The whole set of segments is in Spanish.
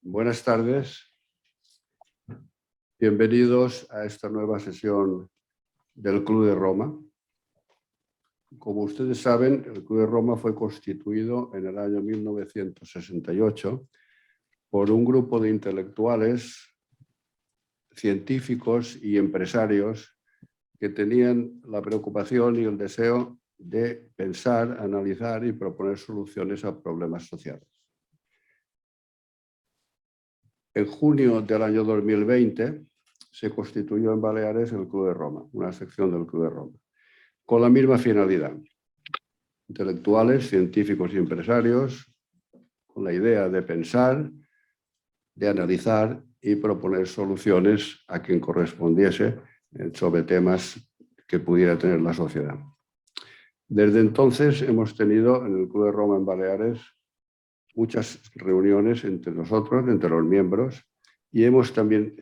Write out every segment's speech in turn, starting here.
Buenas tardes. Bienvenidos a esta nueva sesión del Club de Roma. Como ustedes saben, el Club de Roma fue constituido en el año 1968 por un grupo de intelectuales, científicos y empresarios que tenían la preocupación y el deseo de pensar, analizar y proponer soluciones a problemas sociales. En junio del año 2020 se constituyó en Baleares el Club de Roma, una sección del Club de Roma, con la misma finalidad. Intelectuales, científicos y empresarios, con la idea de pensar, de analizar y proponer soluciones a quien correspondiese sobre temas que pudiera tener la sociedad. Desde entonces hemos tenido en el Club de Roma en Baleares muchas reuniones entre nosotros, entre los miembros, y hemos también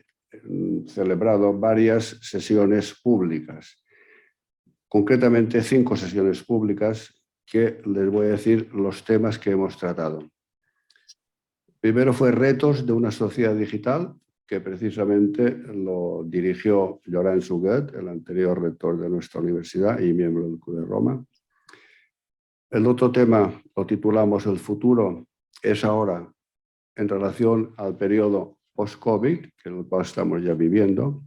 celebrado varias sesiones públicas, concretamente 5 sesiones públicas que les voy a decir los temas que hemos tratado. Primero fue retos de una sociedad digital, que precisamente lo dirigió Laurent Suguet, el anterior rector de nuestra universidad y miembro del Club de Roma. El otro tema lo titulamos El futuro es ahora en relación al periodo post-COVID, que el cual estamos ya viviendo.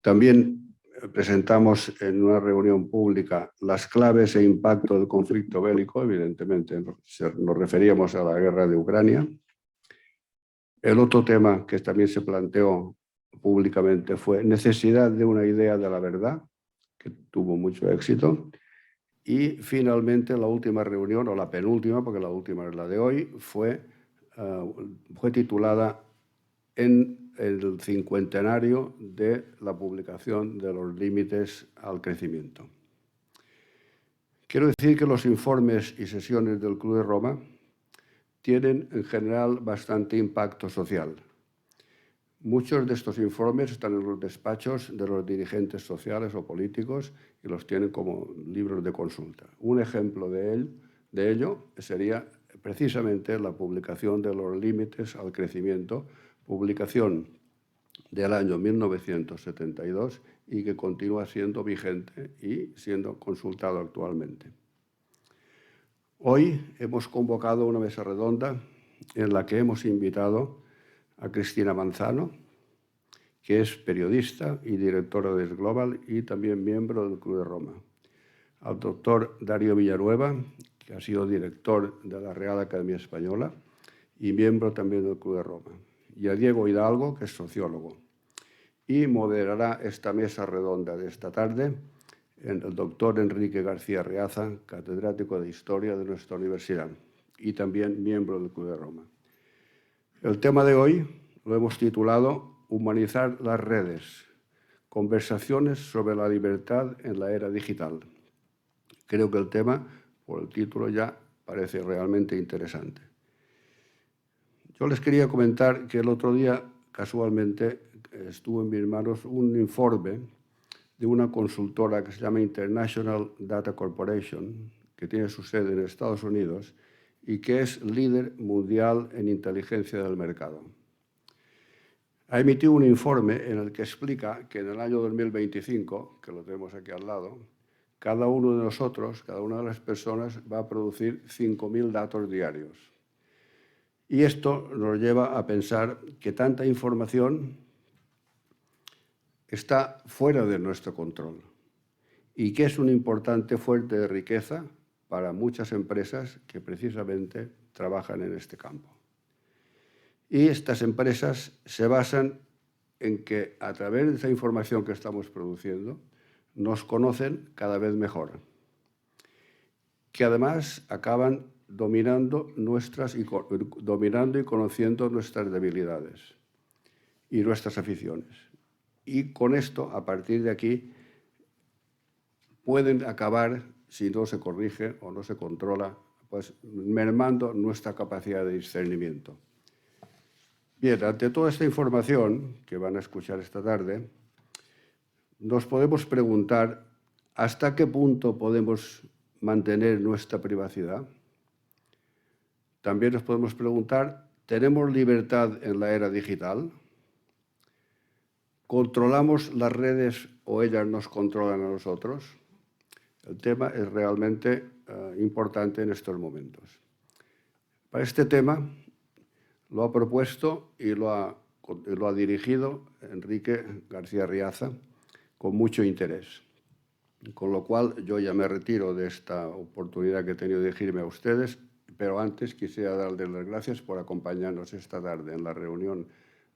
También presentamos en una reunión pública las claves e impacto del conflicto bélico, evidentemente nos referíamos a la guerra de Ucrania. El otro tema que también se planteó públicamente fue necesidad de una idea de la verdad, que tuvo mucho éxito. Y finalmente la última reunión, o la penúltima, porque la última es la de hoy, fue titulada en el cincuentenario de la publicación de los límites al crecimiento. Quiero decir que los informes y sesiones del Club de Roma tienen en general bastante impacto social. Muchos de estos informes están en los despachos de los dirigentes sociales o políticos y los tienen como libros de consulta. Un ejemplo de ello sería precisamente la publicación de los límites al crecimiento, publicación del año 1972 y que continúa siendo vigente y siendo consultado actualmente. Hoy hemos convocado una mesa redonda en la que hemos invitado a Cristina Manzano, que es periodista y directora de Global y también miembro del Club de Roma. Al doctor Darío Villanueva, que ha sido director de la Real Academia Española y miembro también del Club de Roma. Y a Diego Hidalgo, que es sociólogo. Y moderará esta mesa redonda de esta tarde el doctor Enrique García Reaza, catedrático de Historia de nuestra universidad y también miembro del Club de Roma. El tema de hoy lo hemos titulado Humanizar las redes, conversaciones sobre la libertad en la era digital. Creo que el tema, por el título ya, parece realmente interesante. Yo les quería comentar que el otro día, casualmente, estuvo en mis manos un informe de una consultora que se llama International Data Corporation, que tiene su sede en Estados Unidos y que es líder mundial en inteligencia del mercado. Ha emitido un informe en el que explica que en el año 2025, que lo tenemos aquí al lado, cada uno de nosotros, cada una de las personas va a producir 5.000 datos diarios. Y esto nos lleva a pensar que tanta información está fuera de nuestro control y que es una importante fuente de riqueza para muchas empresas que precisamente trabajan en este campo. Y estas empresas se basan en que a través de esa información que estamos produciendo nos conocen cada vez mejor, que además acaban dominando y conociendo nuestras debilidades y nuestras aficiones. Y con esto, a partir de aquí, pueden acabar, si no se corrige o no se controla, pues mermando nuestra capacidad de discernimiento. Bien, ante toda esta información que van a escuchar esta tarde, nos podemos preguntar hasta qué punto podemos mantener nuestra privacidad. También nos podemos preguntar ¿Tenemos libertad en la era digital? ¿Controlamos las redes o ellas nos controlan a nosotros? El tema es realmente importante en estos momentos. Para este tema lo ha propuesto y lo ha dirigido Enrique García Riaza con mucho interés. Con lo cual yo ya me retiro de esta oportunidad que he tenido de dirigirme a ustedes, pero antes quisiera darles las gracias por acompañarnos esta tarde en la reunión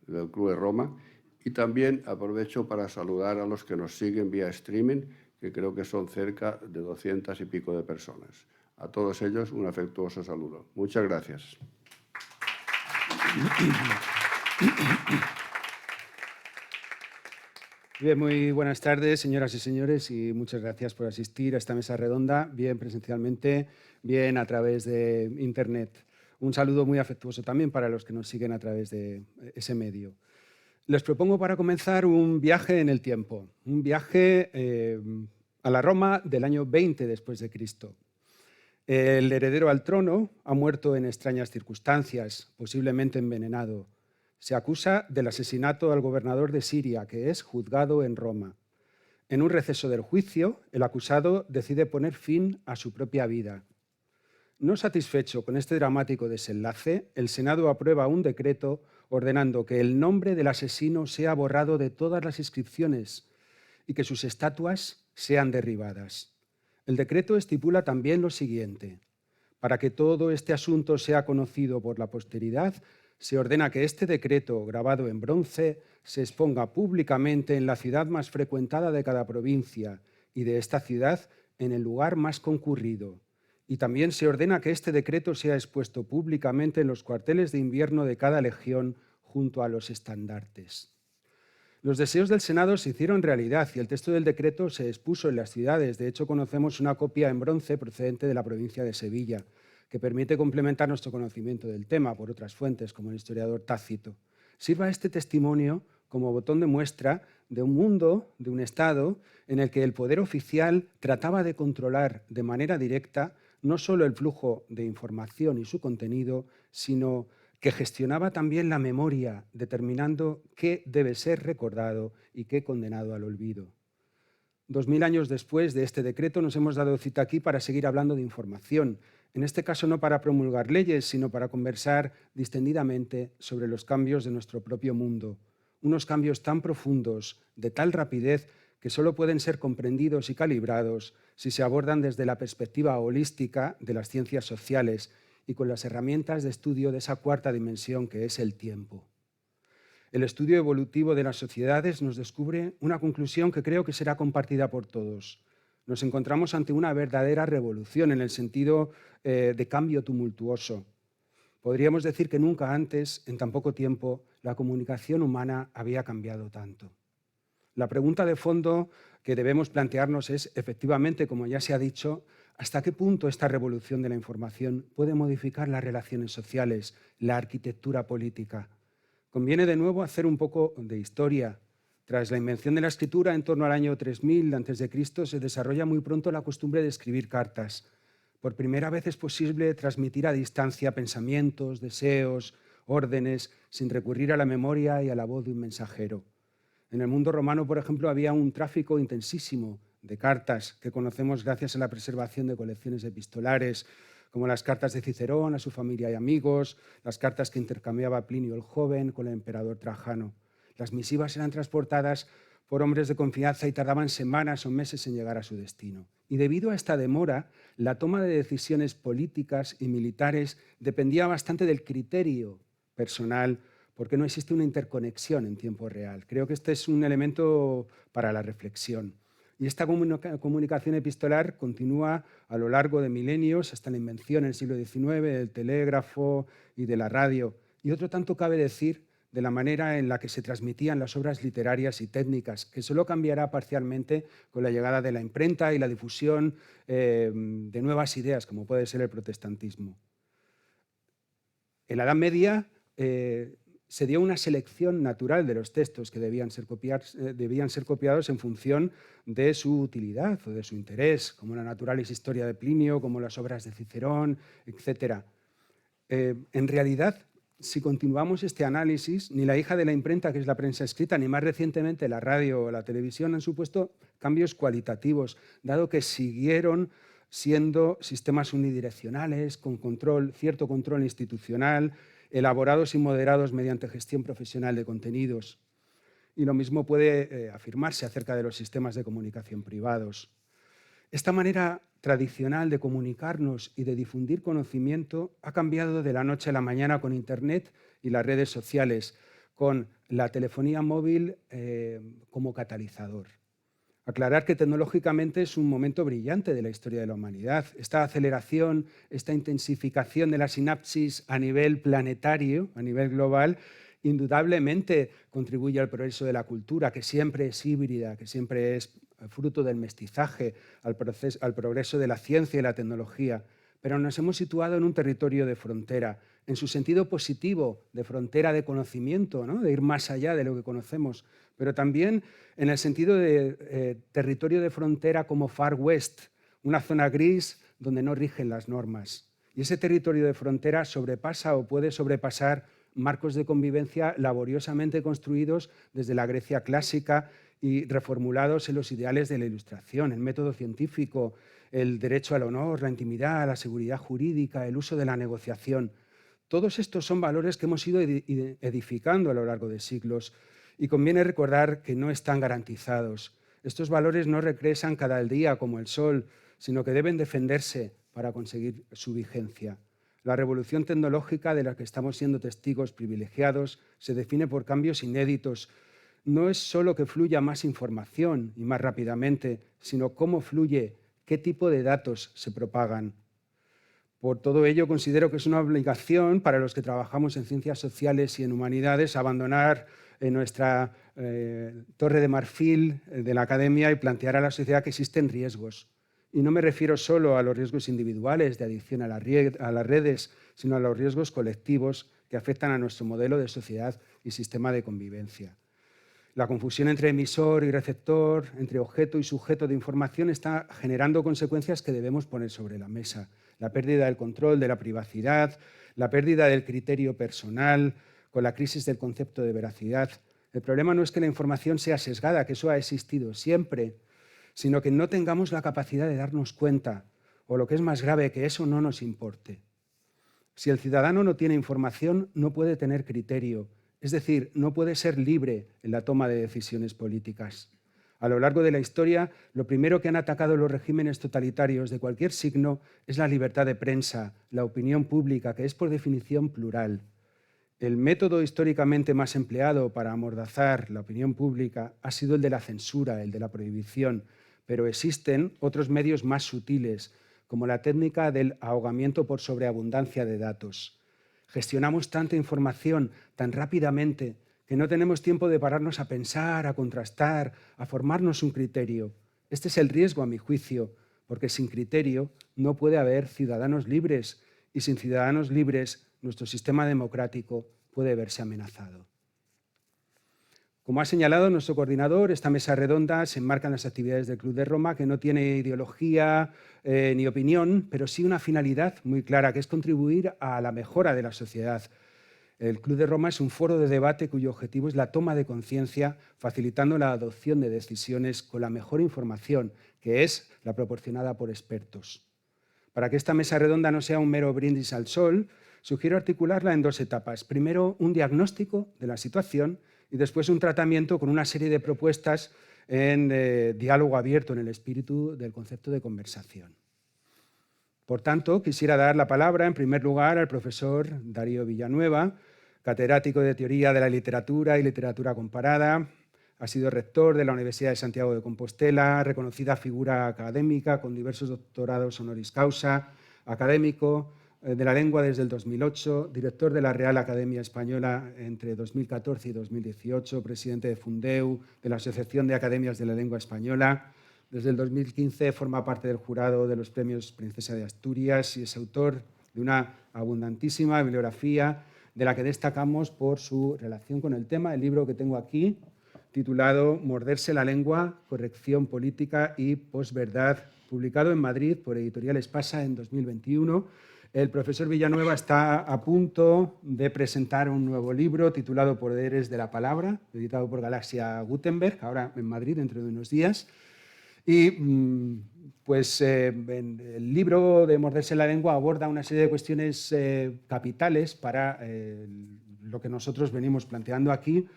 del Club de Roma y también aprovecho para saludar a los que nos siguen vía streaming, que creo que son cerca de 200 y pico de personas. A todos ellos un afectuoso saludo. Muchas gracias. Bien, muy buenas tardes, señoras y señores, y muchas gracias por asistir a esta mesa redonda, bien presencialmente, bien a través de Internet. Un saludo muy afectuoso también para los que nos siguen a través de ese medio. Les propongo para comenzar un viaje en el tiempo, un viaje a la Roma del año 20 después de Cristo. El heredero al trono ha muerto en extrañas circunstancias, posiblemente envenenado. Se acusa del asesinato al gobernador de Siria, que es juzgado en Roma. En un receso del juicio, el acusado decide poner fin a su propia vida. No satisfecho con este dramático desenlace, el Senado aprueba un decreto ordenando que el nombre del asesino sea borrado de todas las inscripciones y que sus estatuas sean derribadas. El decreto estipula también lo siguiente: para que todo este asunto sea conocido por la posteridad, se ordena que este decreto, grabado en bronce, se exponga públicamente en la ciudad más frecuentada de cada provincia y de esta ciudad en el lugar más concurrido. Y también se ordena que este decreto sea expuesto públicamente en los cuarteles de invierno de cada legión junto a los estandartes. Los deseos del Senado se hicieron realidad y el texto del decreto se expuso en las ciudades. De hecho, conocemos una copia en bronce procedente de la provincia de Sevilla, que permite complementar nuestro conocimiento del tema por otras fuentes, como el historiador Tácito. Sirva este testimonio como botón de muestra de un mundo, de un Estado, en el que el poder oficial trataba de controlar de manera directa no solo el flujo de información y su contenido, sino que gestionaba también la memoria, determinando qué debe ser recordado y qué condenado al olvido. 2000 años después de este decreto nos hemos dado cita aquí para seguir hablando de información, en este caso no para promulgar leyes, sino para conversar distendidamente sobre los cambios de nuestro propio mundo, unos cambios tan profundos, de tal rapidez, que solo pueden ser comprendidos y calibrados si se abordan desde la perspectiva holística de las ciencias sociales y con las herramientas de estudio de esa cuarta dimensión que es el tiempo. El estudio evolutivo de las sociedades nos descubre una conclusión que creo que será compartida por todos. Nos encontramos ante una verdadera revolución en el sentido de cambio tumultuoso. Podríamos decir que nunca antes, en tan poco tiempo, la comunicación humana había cambiado tanto. La pregunta de fondo que debemos plantearnos es, efectivamente, como ya se ha dicho, ¿hasta qué punto esta revolución de la información puede modificar las relaciones sociales, la arquitectura política? Conviene de nuevo hacer un poco de historia. Tras la invención de la escritura en torno al año 3000 a.C., se desarrolla muy pronto la costumbre de escribir cartas. Por primera vez es posible transmitir a distancia pensamientos, deseos, órdenes, sin recurrir a la memoria y a la voz de un mensajero. En el mundo romano, por ejemplo, había un tráfico intensísimo de cartas que conocemos gracias a la preservación de colecciones epistolares, como las cartas de Cicerón a su familia y amigos, las cartas que intercambiaba Plinio el Joven con el emperador Trajano. Las misivas eran transportadas por hombres de confianza y tardaban semanas o meses en llegar a su destino. Y debido a esta demora, la toma de decisiones políticas y militares dependía bastante del criterio personal, porque no existe una interconexión en tiempo real. Creo que este es un elemento para la reflexión. Y esta comunicación epistolar continúa a lo largo de milenios, hasta la invención en el siglo XIX del telégrafo y de la radio. Y otro tanto cabe decir de la manera en la que se transmitían las obras literarias y técnicas, que solo cambiará parcialmente con la llegada de la imprenta y la difusión de nuevas ideas, como puede ser el protestantismo. En la Edad Media se dio una selección natural de los textos que debían ser copiados en función de su utilidad o de su interés, como la Naturalis Historia de Plinio, como las obras de Cicerón, etc. En realidad, si continuamos este análisis, ni la hija de la imprenta, que es la prensa escrita, ni más recientemente la radio o la televisión han supuesto cambios cualitativos, dado que siguieron siendo sistemas unidireccionales, con cierto control institucional, elaborados y moderados mediante gestión profesional de contenidos. Y lo mismo puede afirmarse acerca de los sistemas de comunicación privados. Esta manera tradicional de comunicarnos y de difundir conocimiento ha cambiado de la noche a la mañana con Internet y las redes sociales, con la telefonía móvil como catalizador. Aclarar que tecnológicamente es un momento brillante de la historia de la humanidad. Esta aceleración, esta intensificación de la sinapsis a nivel planetario, a nivel global, indudablemente contribuye al progreso de la cultura, que siempre es híbrida, que siempre es fruto del mestizaje, al progreso de la ciencia y la tecnología. Pero nos hemos situado en un territorio de frontera, en su sentido positivo, de frontera de conocimiento, ¿no? De ir más allá de lo que conocemos, pero también en el sentido de territorio de frontera como Far West, una zona gris donde no rigen las normas. Y ese territorio de frontera sobrepasa o puede sobrepasar marcos de convivencia laboriosamente construidos desde la Grecia clásica y reformulados en los ideales de la Ilustración, el método científico, el derecho al honor, la intimidad, la seguridad jurídica, el uso de la negociación. Todos estos son valores que hemos ido edificando a lo largo de siglos y conviene recordar que no están garantizados. Estos valores no regresan cada día como el sol, sino que deben defenderse para conseguir su vigencia. La revolución tecnológica de la que estamos siendo testigos privilegiados se define por cambios inéditos. No es solo que fluya más información y más rápidamente, sino cómo fluye, qué tipo de datos se propagan. Por todo ello, considero que es una obligación para los que trabajamos en ciencias sociales y en humanidades abandonar nuestra torre de marfil de la academia y plantear a la sociedad que existen riesgos. Y no me refiero solo a los riesgos individuales de adicción a las redes, sino a los riesgos colectivos que afectan a nuestro modelo de sociedad y sistema de convivencia. La confusión entre emisor y receptor, entre objeto y sujeto de información está generando consecuencias que debemos poner sobre la mesa. La pérdida del control de la privacidad, la pérdida del criterio personal, con la crisis del concepto de veracidad. El problema no es que la información sea sesgada, que eso ha existido siempre, sino que no tengamos la capacidad de darnos cuenta, o lo que es más grave, que eso no nos importe. Si el ciudadano no tiene información, no puede tener criterio, es decir, no puede ser libre en la toma de decisiones políticas. A lo largo de la historia, lo primero que han atacado los regímenes totalitarios de cualquier signo es la libertad de prensa, la opinión pública, que es por definición plural. El método históricamente más empleado para amordazar la opinión pública ha sido el de la censura, el de la prohibición, pero existen otros medios más sutiles, como la técnica del ahogamiento por sobreabundancia de datos. Gestionamos tanta información tan rápidamente que no tenemos tiempo de pararnos a pensar, a contrastar, a formarnos un criterio. Este es el riesgo, a mi juicio, porque sin criterio no puede haber ciudadanos libres y sin ciudadanos libres nuestro sistema democrático puede verse amenazado. Como ha señalado nuestro coordinador, esta mesa redonda se enmarca en las actividades del Club de Roma, que no tiene ideología ni opinión, pero sí una finalidad muy clara, que es contribuir a la mejora de la sociedad. El Club de Roma es un foro de debate cuyo objetivo es la toma de conciencia, facilitando la adopción de decisiones con la mejor información, que es la proporcionada por expertos. Para que esta mesa redonda no sea un mero brindis al sol, sugiero articularla en dos etapas. Primero, un diagnóstico de la situación y después un tratamiento con una serie de propuestas en diálogo abierto, en el espíritu del concepto de conversación. Por tanto, quisiera dar la palabra, en primer lugar, al profesor Darío Villanueva, catedrático de Teoría de la Literatura y Literatura Comparada. Ha sido rector de la Universidad de Santiago de Compostela, reconocida figura académica con diversos doctorados honoris causa, académico de la lengua desde el 2008, director de la Real Academia Española entre 2014 y 2018, presidente de Fundeu, de la Asociación de Academias de la Lengua Española. Desde el 2015 forma parte del jurado de los premios Princesa de Asturias y es autor de una abundantísima bibliografía de la que destacamos por su relación con el tema, el libro que tengo aquí, titulado Morderse la lengua, corrección política y posverdad, publicado en Madrid por Editorial Espasa en 2021, El profesor Villanueva está a punto de presentar un nuevo libro titulado Poderes de la Palabra, editado por Galaxia Gutenberg, ahora en Madrid, dentro de unos días. Y el libro de Morderse la Lengua aborda una serie de cuestiones capitales para lo que nosotros venimos planteando aquí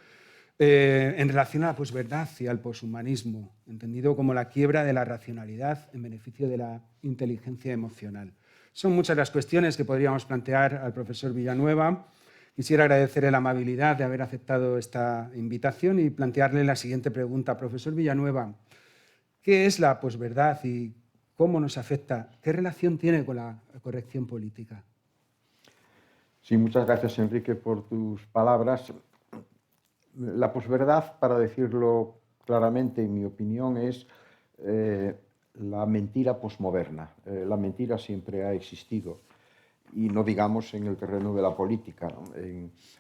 en relación a la posverdad y al poshumanismo, entendido como la quiebra de la racionalidad en beneficio de la inteligencia emocional. Son muchas las cuestiones que podríamos plantear al profesor Villanueva. Quisiera agradecerle la amabilidad de haber aceptado esta invitación y plantearle la siguiente pregunta. Profesor Villanueva, ¿qué es la posverdad y cómo nos afecta? ¿Qué relación tiene con la corrección política? Sí, muchas gracias, Enrique, por tus palabras. La posverdad, para decirlo claramente, en mi opinión, es la mentira posmoderna. La mentira siempre ha existido, y no digamos en el terreno de la política.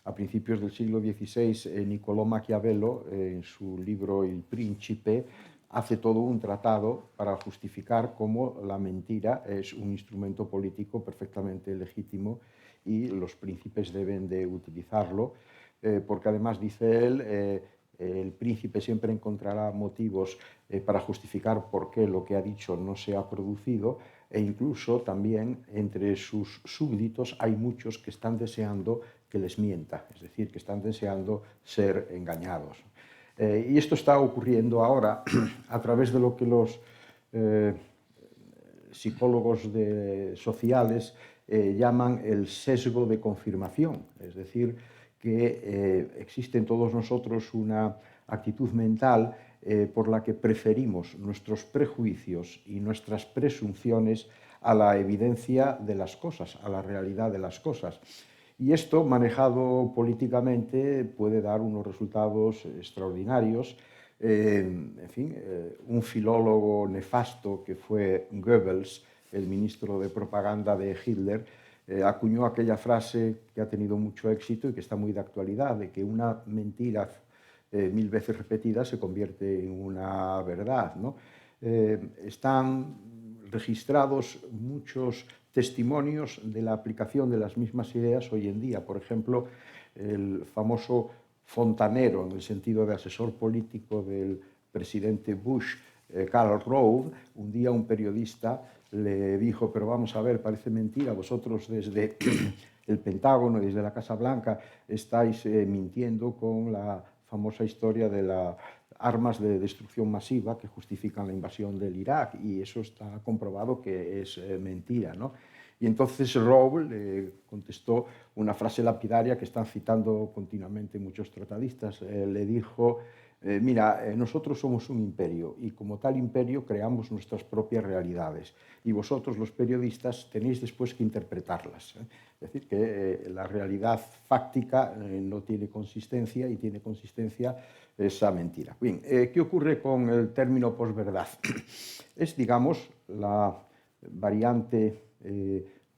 A principios del siglo XVI, Niccolò Maquiavelo, en su libro El Príncipe, hace todo un tratado para justificar cómo la mentira es un instrumento político perfectamente legítimo y los príncipes deben de utilizarlo, porque además, dice él, el príncipe siempre encontrará motivos para justificar por qué lo que ha dicho no se ha producido, e incluso también entre sus súbditos hay muchos que están deseando que les mienta, es decir, que están deseando ser engañados. Y esto está ocurriendo ahora a través de lo que los psicólogos sociales llaman el sesgo de confirmación, es decir, que existe en todos nosotros una actitud mental por la que preferimos nuestros prejuicios y nuestras presunciones a la evidencia de las cosas, a la realidad de las cosas. Y esto, manejado políticamente, puede dar unos resultados extraordinarios. Un filólogo nefasto que fue Goebbels, el ministro de propaganda de Hitler, acuñó aquella frase que ha tenido mucho éxito y que está muy de actualidad, de que una mentira 1000 veces repetida se convierte en una verdad, ¿no? Están registrados muchos testimonios de la aplicación de las mismas ideas hoy en día. Por ejemplo, el famoso fontanero, en el sentido de asesor político del presidente Bush, Karl Rove, un día un periodista le dijo: pero vamos a ver, parece mentira, vosotros desde el Pentágono y desde la Casa Blanca estáis mintiendo con la famosa historia de las armas de destrucción masiva que justifican la invasión del Irak, y eso está comprobado que es mentira, ¿no? Y entonces Rove le contestó una frase lapidaria que están citando continuamente muchos tratadistas. Le dijo: mira, nosotros somos un imperio y como tal imperio creamos nuestras propias realidades, y vosotros, los periodistas, tenéis después que interpretarlas. Es decir, que la realidad fáctica no tiene consistencia, y tiene consistencia esa mentira. Bien, ¿qué ocurre con el término posverdad? Es, digamos, la variante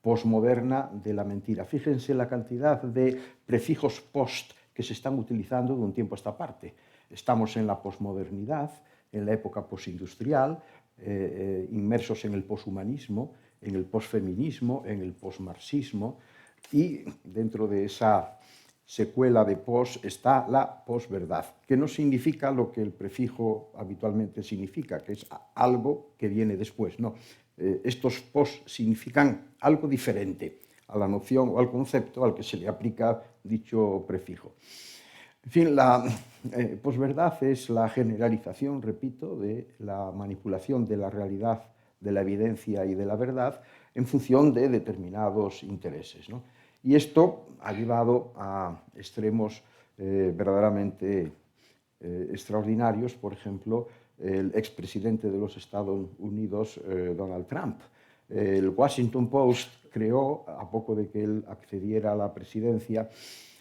posmoderna de la mentira. Fíjense la cantidad de prefijos post que se están utilizando de un tiempo a esta parte. Estamos en la posmodernidad, en la época postindustrial, inmersos en el poshumanismo, en el posfeminismo, en el posmarxismo, y dentro de esa secuela de pos está la posverdad, que no significa lo que el prefijo habitualmente significa, que es algo que viene después. No, estos pos significan algo diferente a la noción o al concepto al que se le aplica dicho prefijo. En fin, la posverdad es la generalización, repito, de la manipulación de la realidad, de la evidencia y de la verdad en función de determinados intereses, ¿no? Y esto ha llevado a extremos verdaderamente extraordinarios. Por ejemplo, el expresidente de los Estados Unidos, Donald Trump. El Washington Post creó, a poco de que él accediera a la presidencia,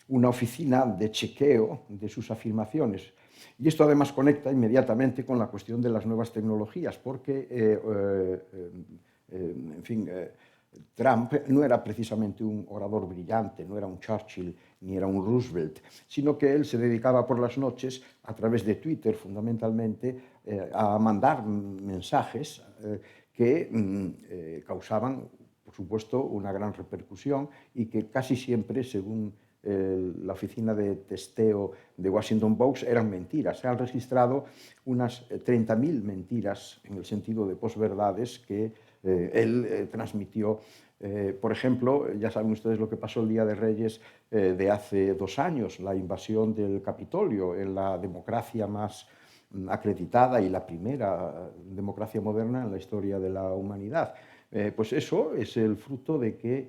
una oficina de chequeo de sus afirmaciones. Y esto además conecta inmediatamente con la cuestión de las nuevas tecnologías, porque, Trump no era precisamente un orador brillante, no era un Churchill ni era un Roosevelt, sino que él se dedicaba por las noches, a través de Twitter fundamentalmente, a mandar mensajes que causaban por supuesto, una gran repercusión y que casi siempre, según la oficina de testeo de Washington Post, eran mentiras. Se han registrado unas 30.000 mentiras en el sentido de posverdades que él transmitió. Por ejemplo, ya saben ustedes lo que pasó el Día de Reyes de hace 2 años, la invasión del Capitolio en la democracia más acreditada y la primera democracia moderna en la historia de la humanidad. Pues eso es el fruto de que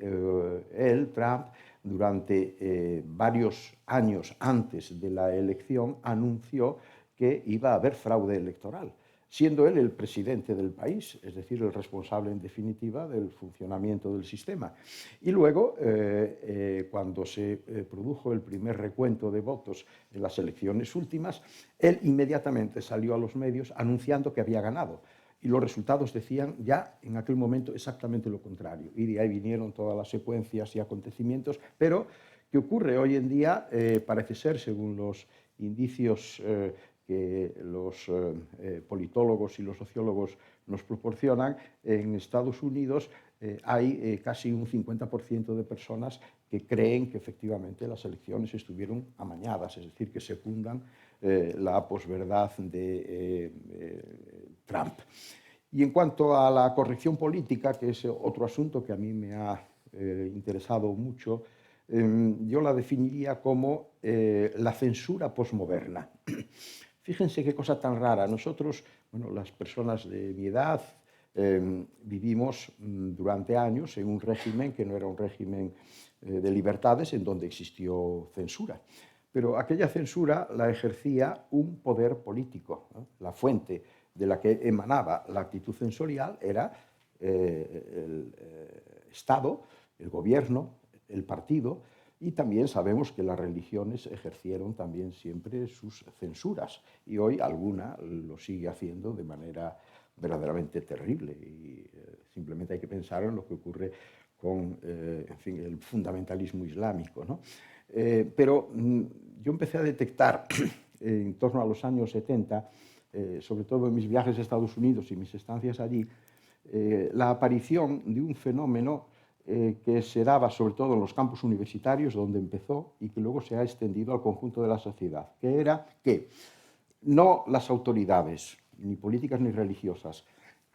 él, Trump, durante varios años antes de la elección, anunció que iba a haber fraude electoral, siendo él el presidente del país, es decir, el responsable en definitiva del funcionamiento del sistema. Y luego, cuando se produjo el primer recuento de votos en las elecciones últimas, él inmediatamente salió a los medios anunciando que había ganado. Y los resultados decían ya en aquel momento exactamente lo contrario. Y de ahí vinieron todas las secuencias y acontecimientos. Pero, ¿qué ocurre? Hoy en día parece ser, según los indicios que los politólogos y los sociólogos nos proporcionan, en Estados Unidos hay casi un 50% de personas que creen que efectivamente las elecciones estuvieron amañadas, es decir, que secundan la posverdad de Trump. Y en cuanto a la corrección política, que es otro asunto que a mí me ha interesado mucho, yo la definiría como la censura posmoderna. Fíjense qué cosa tan rara. Nosotros, bueno, las personas de mi edad, vivimos durante años en un régimen que no era un régimen de libertades, en donde existió censura. Pero aquella censura la ejercía un poder político, ¿no? La fuente de la que emanaba la actitud censorial era el Estado, el gobierno, el partido, y también sabemos que las religiones ejercieron también siempre sus censuras, y hoy alguna lo sigue haciendo de manera verdaderamente terrible, y simplemente hay que pensar en lo que ocurre con en fin, el fundamentalismo islámico, ¿no? Pero yo empecé a detectar en torno a los años 70, sobre todo en mis viajes a Estados Unidos y mis estancias allí, la aparición de un fenómeno que se daba sobre todo en los campus universitarios, donde empezó, y que luego se ha extendido al conjunto de la sociedad, que era que no las autoridades, ni políticas ni religiosas,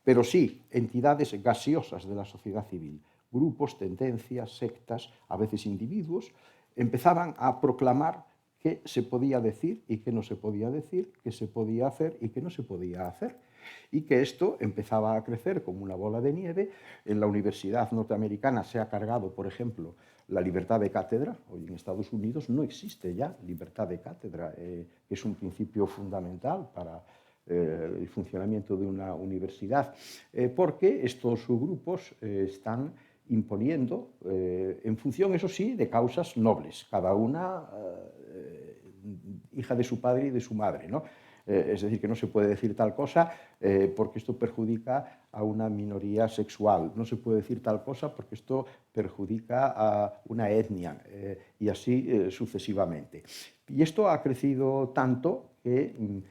pero sí entidades gaseosas de la sociedad civil, grupos, tendencias, sectas, a veces individuos, empezaban a proclamar qué se podía decir y qué no se podía decir, qué se podía hacer y qué no se podía hacer. Y que esto empezaba a crecer como una bola de nieve. En la Universidad Norteamericana se ha cargado, por ejemplo, la libertad de cátedra. Hoy en Estados Unidos no existe ya libertad de cátedra, que es un principio fundamental para el funcionamiento de una universidad, porque estos grupos están imponiendo, en función, eso sí, de causas nobles, cada una hija de su padre y de su madre, ¿no? Es decir, que no se puede decir tal cosa porque esto perjudica a una minoría sexual, no se puede decir tal cosa porque esto perjudica a una etnia, y así sucesivamente. Y esto ha crecido tanto que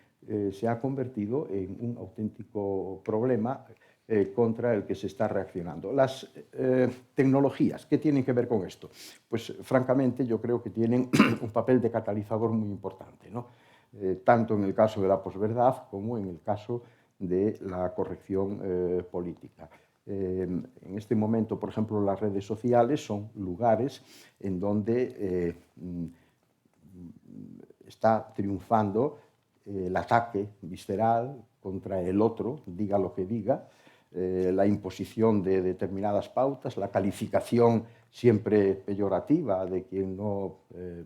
se ha convertido en un auténtico problema contra el que se está reaccionando. Las tecnologías, ¿qué tienen que ver con esto? Pues francamente yo creo que tienen un papel de catalizador muy importante, ¿no? Tanto en el caso de la posverdad como en el caso de la corrección política. En este momento, por ejemplo, las redes sociales son lugares en donde está triunfando el ataque visceral contra el otro, diga lo que diga, la imposición de determinadas pautas, la calificación siempre peyorativa de quien no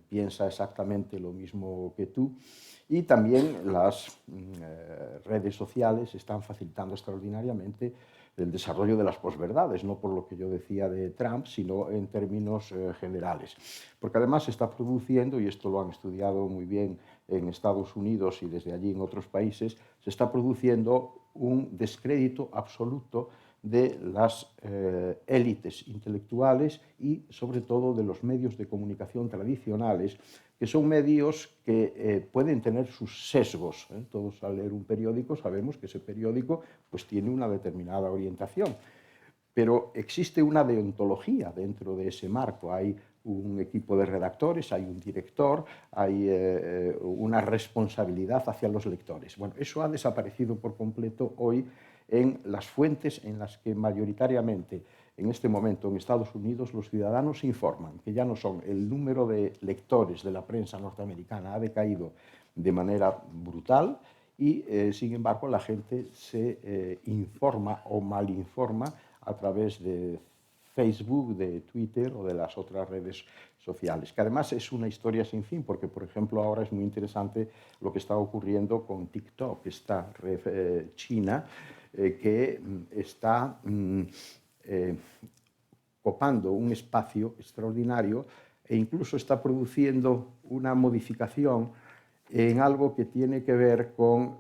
piensa exactamente lo mismo que tú, y también las redes sociales están facilitando extraordinariamente el desarrollo de las posverdades, no por lo que yo decía de Trump, sino en términos generales. Porque además se está produciendo, y esto lo han estudiado muy bien en Estados Unidos y desde allí en otros países, se está produciendo un descrédito absoluto de las élites intelectuales y sobre todo de los medios de comunicación tradicionales, que son medios que pueden tener sus sesgos. Todos al leer un periódico sabemos que ese periódico pues, tiene una determinada orientación. pero existe una deontología dentro de ese marco. Hay un equipo de redactores, hay un director, hay una responsabilidad hacia los lectores. Bueno, eso ha desaparecido por completo hoy en las fuentes en las que mayoritariamente en este momento en Estados Unidos los ciudadanos se informan, que ya no son el número de lectores de la prensa norteamericana ha decaído de manera brutal y, sin embargo, la gente se informa o malinforma a través de Facebook, de Twitter o de las otras redes sociales, que además es una historia sin fin, porque, por ejemplo, ahora es muy interesante lo que está ocurriendo con TikTok, esta red china que está copando un espacio extraordinario e incluso está produciendo una modificación en algo que tiene que ver con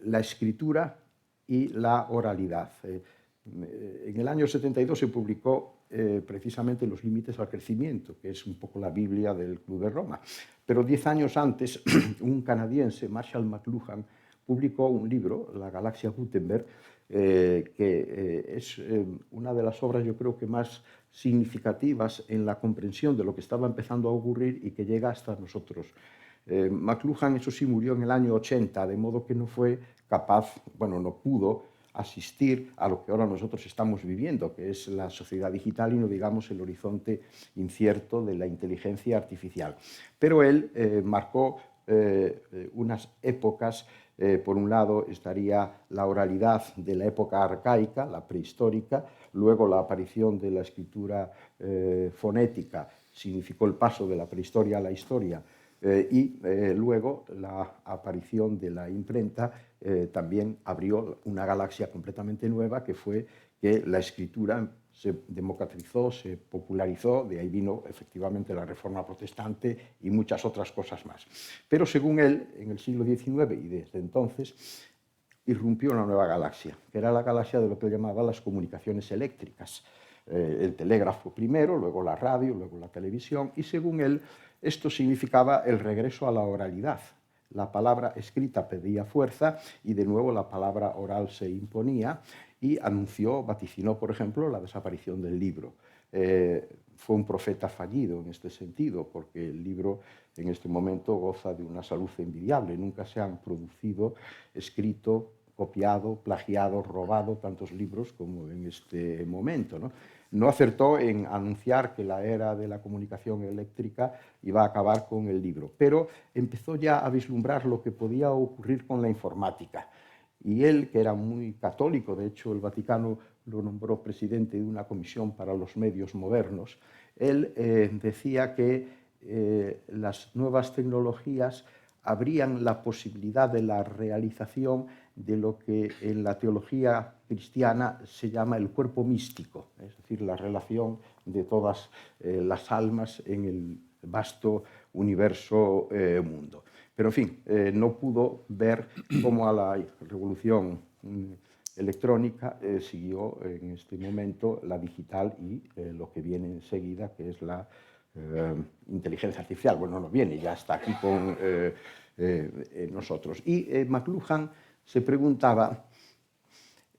la escritura y la oralidad. En el año 72 se publicó precisamente Los límites al crecimiento, que es un poco la Biblia del Club de Roma. Pero 10 años antes, un canadiense, Marshall McLuhan, publicó un libro, La galaxia Gutenberg, que es una de las obras, yo creo que más significativas en la comprensión de lo que estaba empezando a ocurrir y que llega hasta nosotros. McLuhan, eso sí, murió en el año 80, de modo que no fue capaz, bueno, no pudo asistir a lo que ahora nosotros estamos viviendo, que es la sociedad digital y no digamos el horizonte incierto de la inteligencia artificial. Pero él marcó unas épocas. Por un lado estaría la oralidad de la época arcaica, la prehistórica, luego la aparición de la escritura fonética significó el paso de la prehistoria a la historia, y luego la aparición de la imprenta también abrió una galaxia completamente nueva, que fue que la escritura se democratizó, se popularizó, de ahí vino efectivamente la Reforma Protestante y muchas otras cosas más. Pero según él, en el siglo XIX y desde entonces, irrumpió una nueva galaxia, que era la galaxia de lo que él llamaba las comunicaciones eléctricas. El telégrafo primero, luego la radio, luego la televisión, y según él, esto significaba el regreso a la oralidad. La palabra escrita pedía fuerza y de nuevo la palabra oral se imponía y anunció, vaticinó, por ejemplo, la desaparición del libro. Fue un profeta fallido en este sentido, porque el libro en este momento goza de una salud envidiable. Nunca se han producido, escrito, copiado, plagiado, robado tantos libros como en este momento, ¿no? No acertó en anunciar que la era de la comunicación eléctrica iba a acabar con el libro, pero empezó ya a vislumbrar lo que podía ocurrir con la informática. Y él, que era muy católico, de hecho el Vaticano lo nombró presidente de una comisión para los medios modernos, él decía que las nuevas tecnologías abrían la posibilidad de la realización de lo que en la teología cristiana se llama el cuerpo místico, es decir, la relación de todas las almas en el vasto universo mundo. Pero, en fin, no pudo ver cómo a la revolución electrónica siguió en este momento la digital y lo que viene enseguida, que es la inteligencia artificial. Bueno, no viene, ya está aquí con nosotros. Y McLuhan se preguntaba,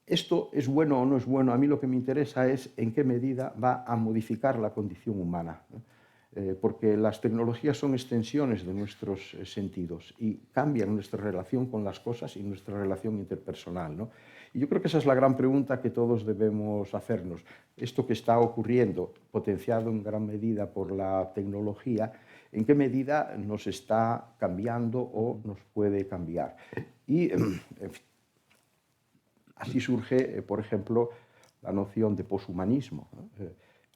¿esto es bueno o no es bueno? A mí lo que me interesa es en qué medida va a modificar la condición humana, ¿no? Porque las tecnologías son extensiones de nuestros sentidos y cambian nuestra relación con las cosas y nuestra relación interpersonal, ¿no? Y yo creo que esa es la gran pregunta que todos debemos hacernos. Esto que está ocurriendo, potenciado en gran medida por la tecnología, ¿en qué medida nos está cambiando o nos puede cambiar? Y así surge, por ejemplo, la noción de poshumanismo, ¿no?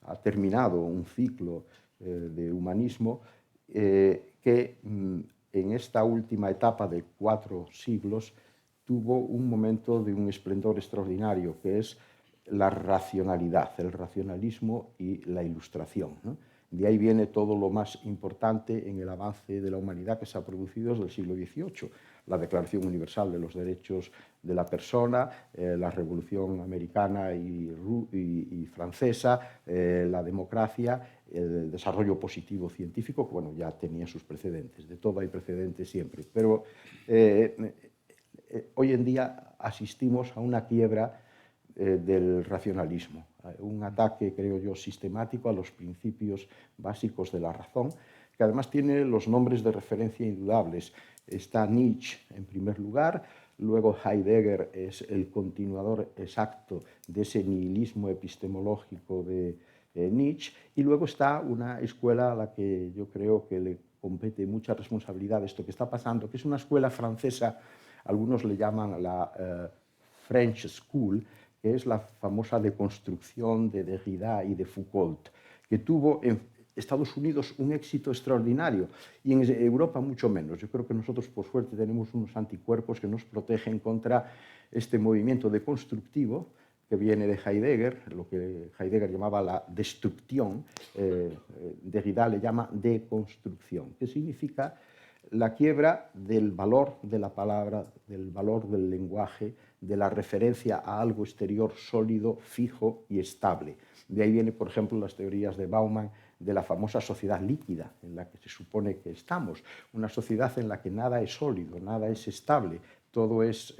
Ha terminado un ciclo de humanismo que en esta última etapa de 4 siglos tuvo un momento de un esplendor extraordinario, que es la racionalidad, el racionalismo y la ilustración, ¿no? De ahí viene todo lo más importante en el avance de la humanidad que se ha producido desde el siglo XVIII. La Declaración Universal de los Derechos de la Persona, la Revolución Americana y Francesa, la democracia, el desarrollo positivo científico, que bueno, ya tenía sus precedentes. De todo hay precedentes siempre. Pero hoy en día asistimos a una quiebra del racionalismo. Un ataque, creo yo, sistemático a los principios básicos de la razón, que además tiene los nombres de referencia indudables. Está Nietzsche en primer lugar, luego Heidegger es el continuador exacto de ese nihilismo epistemológico de Nietzsche, y luego está una escuela a la que yo creo que le compete mucha responsabilidad esto que está pasando, que es una escuela francesa, algunos le llaman la French School, que es la famosa deconstrucción de Derrida y de Foucault, que tuvo en Estados Unidos un éxito extraordinario y en Europa mucho menos. Yo creo que nosotros, por suerte, tenemos unos anticuerpos que nos protegen contra este movimiento deconstructivo que viene de Heidegger, lo que Heidegger llamaba la destrucción, Derrida le llama deconstrucción, que significa la quiebra del valor de la palabra, del valor del lenguaje, de la referencia a algo exterior sólido, fijo y estable. De ahí viene, por ejemplo, las teorías de Bauman de la famosa sociedad líquida en la que se supone que estamos, una sociedad en la que nada es sólido, nada es estable, todo es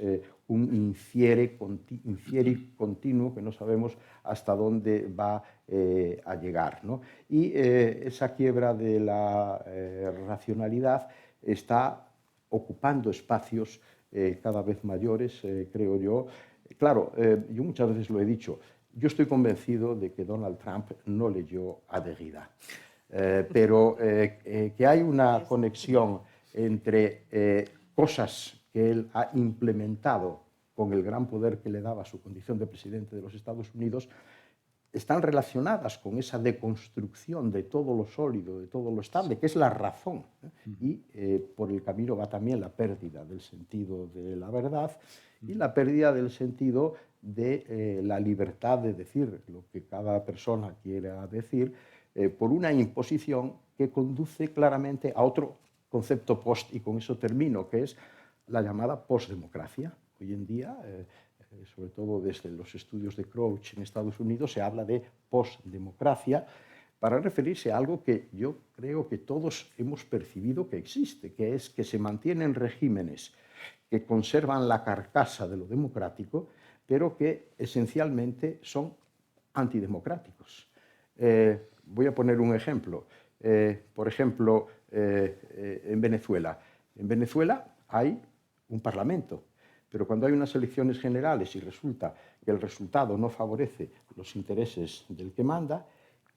un infiere continuo que no sabemos hasta dónde va a llegar, ¿no? Y esa quiebra de la racionalidad está ocupando espacios cada vez mayores, creo yo. Claro, yo muchas veces lo he dicho, yo estoy convencido de que Donald Trump no leyó a Derrida, pero que hay una conexión entre cosas que él ha implementado con el gran poder que le daba su condición de presidente de los Estados Unidos, están relacionadas con esa deconstrucción de todo lo sólido, de todo lo estable, que es la razón. Y por el camino va también la pérdida del sentido de la verdad y la pérdida del sentido de la libertad de decir lo que cada persona quiera decir, por una imposición que conduce claramente a otro concepto post, y con eso termino, que es la llamada postdemocracia. Hoy en día, sobre todo desde los estudios de Crouch en Estados Unidos, se habla de postdemocracia para referirse a algo que yo creo que todos hemos percibido que existe, que es que se mantienen regímenes que conservan la carcasa de lo democrático, pero que esencialmente son antidemocráticos. Voy a poner un ejemplo. Por ejemplo, en Venezuela. En Venezuela hay un parlamento, pero cuando hay unas elecciones generales y resulta que el resultado no favorece los intereses del que manda,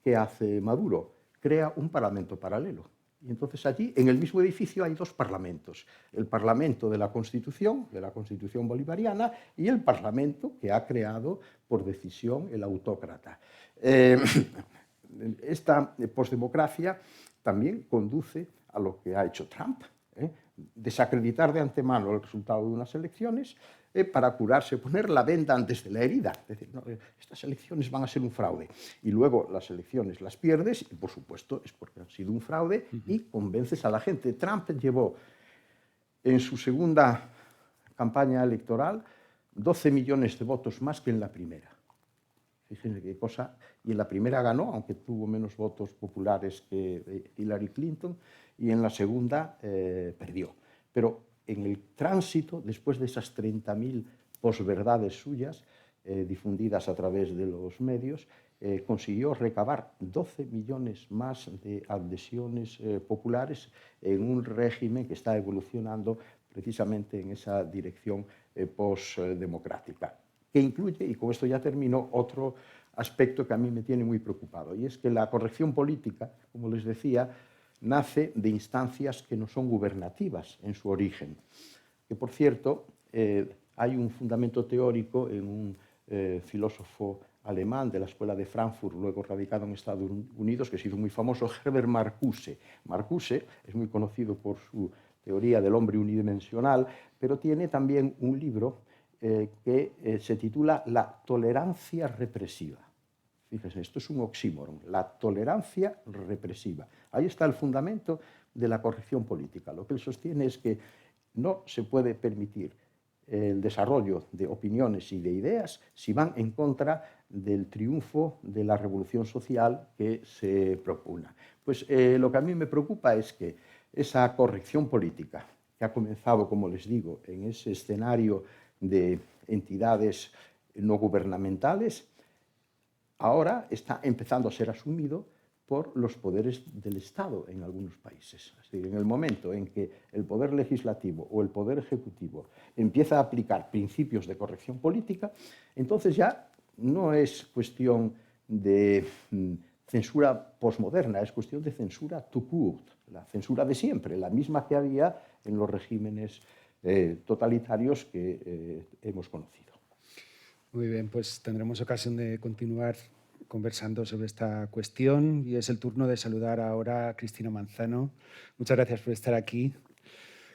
¿qué hace Maduro? Crea un parlamento paralelo. Y entonces allí, en el mismo edificio, hay dos parlamentos. El Parlamento de la Constitución bolivariana, y el Parlamento que ha creado por decisión el autócrata. Esta postdemocracia también conduce a lo que ha hecho Trump, desacreditar de antemano el resultado de unas elecciones para curarse, poner la venda antes de la herida. Es decir, no, estas elecciones van a ser un fraude. Y luego las elecciones las pierdes y, por supuesto, es porque han sido un fraude y convences a la gente. Trump llevó en su segunda campaña electoral 12 millones de votos más que en la primera. Fíjense qué cosa. Y en la primera ganó, aunque tuvo menos votos populares que Hillary Clinton, y en la segunda perdió. Pero en el tránsito, después de esas 30.000 posverdades suyas, difundidas a través de los medios, consiguió recabar 12 millones más de adhesiones populares en un régimen que está evolucionando precisamente en esa dirección postdemocrática, que incluye, y con esto ya termino, otro aspecto que a mí me tiene muy preocupado, y es que la corrección política, como les decía, nace de instancias que no son gubernativas en su origen. Que, por cierto, hay un fundamento teórico en un filósofo alemán de la Escuela de Frankfurt, luego radicado en Estados Unidos, que se hizo muy famoso, Herbert Marcuse. Marcuse es muy conocido por su teoría del hombre unidimensional, pero tiene también un libro que se titula La tolerancia represiva. Fíjense, esto es un oxímoron, la tolerancia represiva. Ahí está el fundamento de la corrección política. Lo que él sostiene es que no se puede permitir el desarrollo de opiniones y de ideas si van en contra del triunfo de la revolución social que se propugna. Pues lo que a mí me preocupa es que esa corrección política, que ha comenzado, como les digo, en ese escenario de entidades no gubernamentales, ahora está empezando a ser asumido por los poderes del Estado en algunos países. Es decir, en el momento en que el poder legislativo o el poder ejecutivo empieza a aplicar principios de corrección política, entonces ya no es cuestión de censura posmoderna, es cuestión de censura tout court, la censura de siempre, la misma que había en los regímenes totalitarios que hemos conocido. Muy bien, pues tendremos ocasión de continuar conversando sobre esta cuestión y es el turno de saludar ahora a Cristina Manzano. Muchas gracias por estar aquí.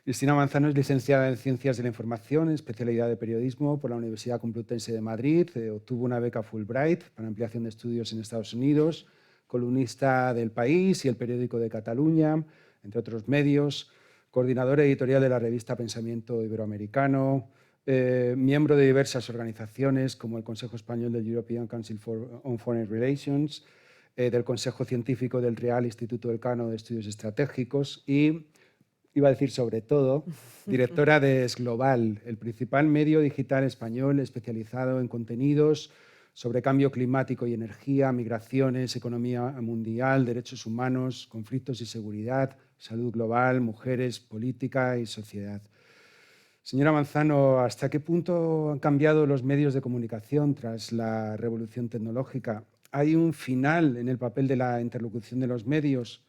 Cristina Manzano es licenciada en Ciencias de la Información, especialidad de Periodismo por la Universidad Complutense de Madrid. Obtuvo una beca Fulbright para ampliación de estudios en Estados Unidos, columnista del País y El Periódico de Cataluña, entre otros medios, coordinadora editorial de la revista Pensamiento Iberoamericano, miembro de diversas organizaciones como el Consejo Español del European Council on Foreign Relations, del Consejo Científico del Real Instituto Elcano de Estudios Estratégicos y, iba a decir sobre todo, directora de Esglobal, el principal medio digital español especializado en contenidos sobre cambio climático y energía, migraciones, economía mundial, derechos humanos, conflictos y seguridad, salud global, mujeres, política y sociedad. Señora Manzano, ¿hasta qué punto han cambiado los medios de comunicación tras la revolución tecnológica? ¿Hay un final en el papel de la interlocución de los medios?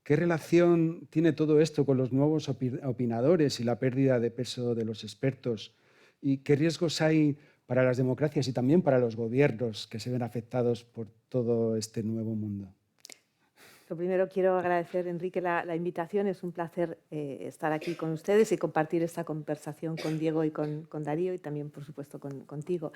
¿Qué relación tiene todo esto con los nuevos opinadores y la pérdida de peso de los expertos? ¿Y qué riesgos hay para las democracias y también para los gobiernos que se ven afectados por todo este nuevo mundo? Lo primero, quiero agradecer, Enrique, la invitación. Es un placer estar aquí con ustedes y compartir esta conversación con Diego y con Darío y también, por supuesto, contigo.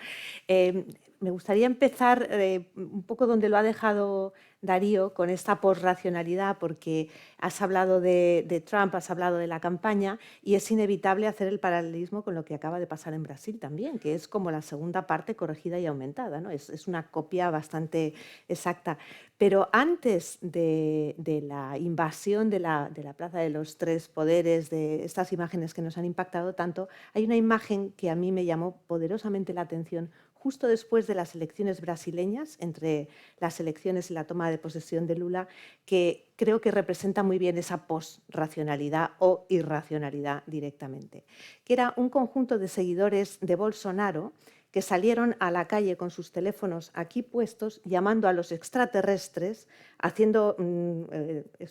Me gustaría empezar un poco donde lo ha dejado Darío, con esta posracionalidad, porque has hablado de Trump, has hablado de la campaña y es inevitable hacer el paralelismo con lo que acaba de pasar en Brasil también, que es como la segunda parte corregida y aumentada, ¿no? Es una copia bastante exacta. Pero antes de la invasión de la Plaza de los Tres Poderes, de estas imágenes que nos han impactado tanto, hay una imagen que a mí me llamó poderosamente la atención justo después de las elecciones brasileñas, entre las elecciones y la toma de posesión de Lula, que creo que representa muy bien esa posracionalidad o irracionalidad directamente, que era un conjunto de seguidores de Bolsonaro que salieron a la calle con sus teléfonos aquí puestos, llamando a los extraterrestres, haciendo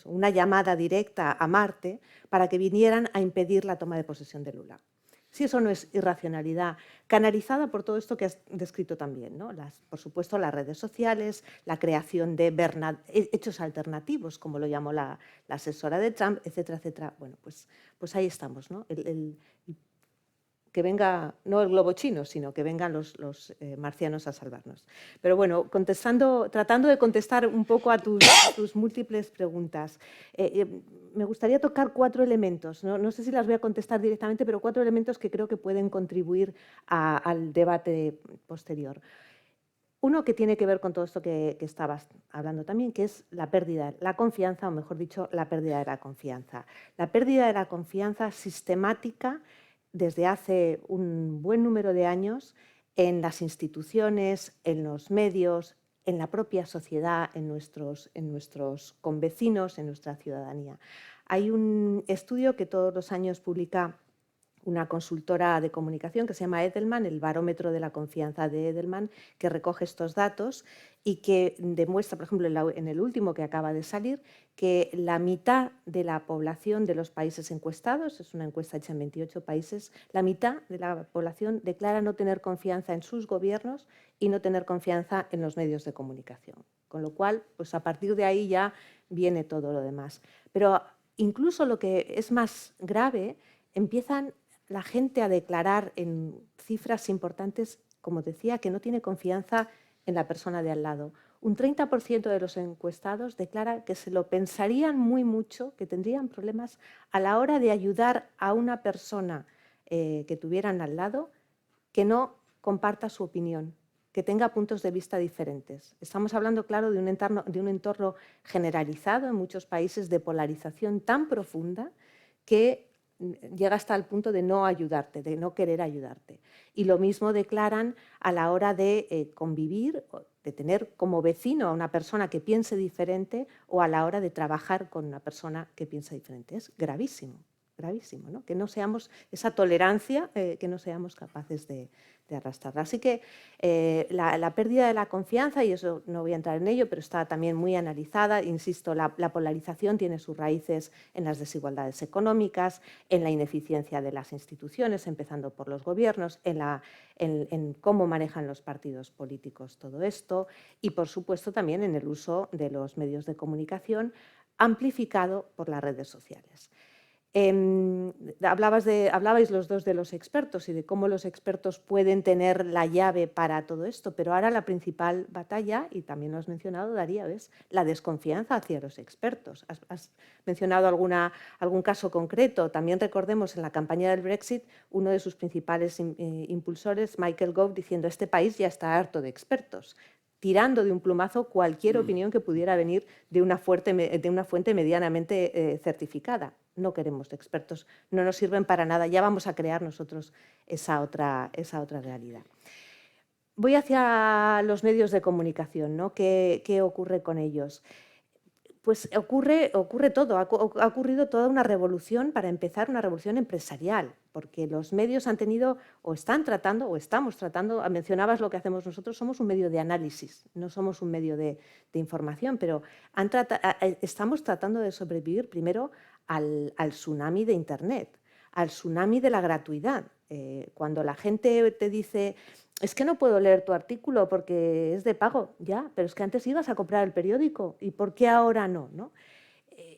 una llamada directa a Marte para que vinieran a impedir la toma de posesión de Lula. Si eso no es irracionalidad, canalizada por todo esto que has descrito también, ¿no? Por supuesto, las redes sociales, la creación de hechos alternativos, como lo llamó la asesora de Trump, etcétera, etcétera. Bueno, pues ahí estamos, ¿no? Que venga, no el globo chino, sino que vengan los marcianos a salvarnos. Pero bueno, tratando de contestar un poco a tus múltiples preguntas, me gustaría tocar 4 elementos. No sé si las voy a contestar directamente, pero 4 elementos que creo que pueden contribuir al debate posterior. Uno que tiene que ver con todo esto que estabas hablando también, que es la pérdida, la confianza, o mejor dicho, la pérdida de la confianza. La pérdida de la confianza sistemática desde hace un buen número de años en las instituciones, en los medios, en la propia sociedad, en nuestros convecinos, en nuestra ciudadanía. Hay un estudio que todos los años publica una consultora de comunicación que se llama Edelman, el barómetro de la confianza de Edelman, que recoge estos datos y que demuestra, por ejemplo, en el último que acaba de salir, que la mitad de la población de los países encuestados, es una encuesta hecha en 28 países, la mitad de la población declara no tener confianza en sus gobiernos y no tener confianza en los medios de comunicación. Con lo cual, pues a partir de ahí ya viene todo lo demás. Pero incluso lo que es más grave, empiezan la gente a declarar en cifras importantes, como decía, que no tiene confianza en la persona de al lado. Un 30% de los encuestados declara que se lo pensarían muy mucho, que tendrían problemas a la hora de ayudar a una persona que tuvieran al lado que no comparta su opinión, que tenga puntos de vista diferentes. Estamos hablando, claro, de un entorno generalizado en muchos países de polarización tan profunda que llega hasta el punto de no ayudarte, de no querer ayudarte. Y lo mismo declaran a la hora de convivir, de tener como vecino a una persona que piense diferente o a la hora de trabajar con una persona que piensa diferente. Es gravísimo, gravísimo, ¿no? Que no seamos, esa tolerancia, que no seamos capaces de arrastrarla. Así que la pérdida de la confianza, y eso no voy a entrar en ello, pero está también muy analizada, insisto, la polarización tiene sus raíces en las desigualdades económicas, en la ineficiencia de las instituciones, empezando por los gobiernos, en cómo manejan los partidos políticos todo esto y, por supuesto, también en el uso de los medios de comunicación amplificado por las redes sociales. Hablabais los dos de los expertos y de cómo los expertos pueden tener la llave para todo esto, pero ahora la principal batalla, y también lo has mencionado, Darío, es la desconfianza hacia los expertos. Has mencionado algún caso concreto. También recordemos en la campaña del Brexit uno de sus principales impulsores, Michael Gove, diciendo este país ya está harto de expertos, tirando de un plumazo cualquier opinión que pudiera venir de una fuente medianamente certificada. No queremos expertos, no nos sirven para nada, ya vamos a crear nosotros esa otra realidad. Voy hacia los medios de comunicación, ¿no? ¿Qué ocurre con ellos? Pues ocurre todo, ha ocurrido toda una revolución, para empezar, una revolución empresarial, porque los medios han tenido, o están tratando, o estamos tratando, mencionabas lo que hacemos nosotros, somos un medio de análisis, no somos un medio de información, pero estamos tratando de sobrevivir primero al tsunami de Internet, al tsunami de la gratuidad. Cuando la gente te dice, es que no puedo leer tu artículo porque es de pago, ya, pero es que antes ibas a comprar el periódico, ¿y por qué ahora no?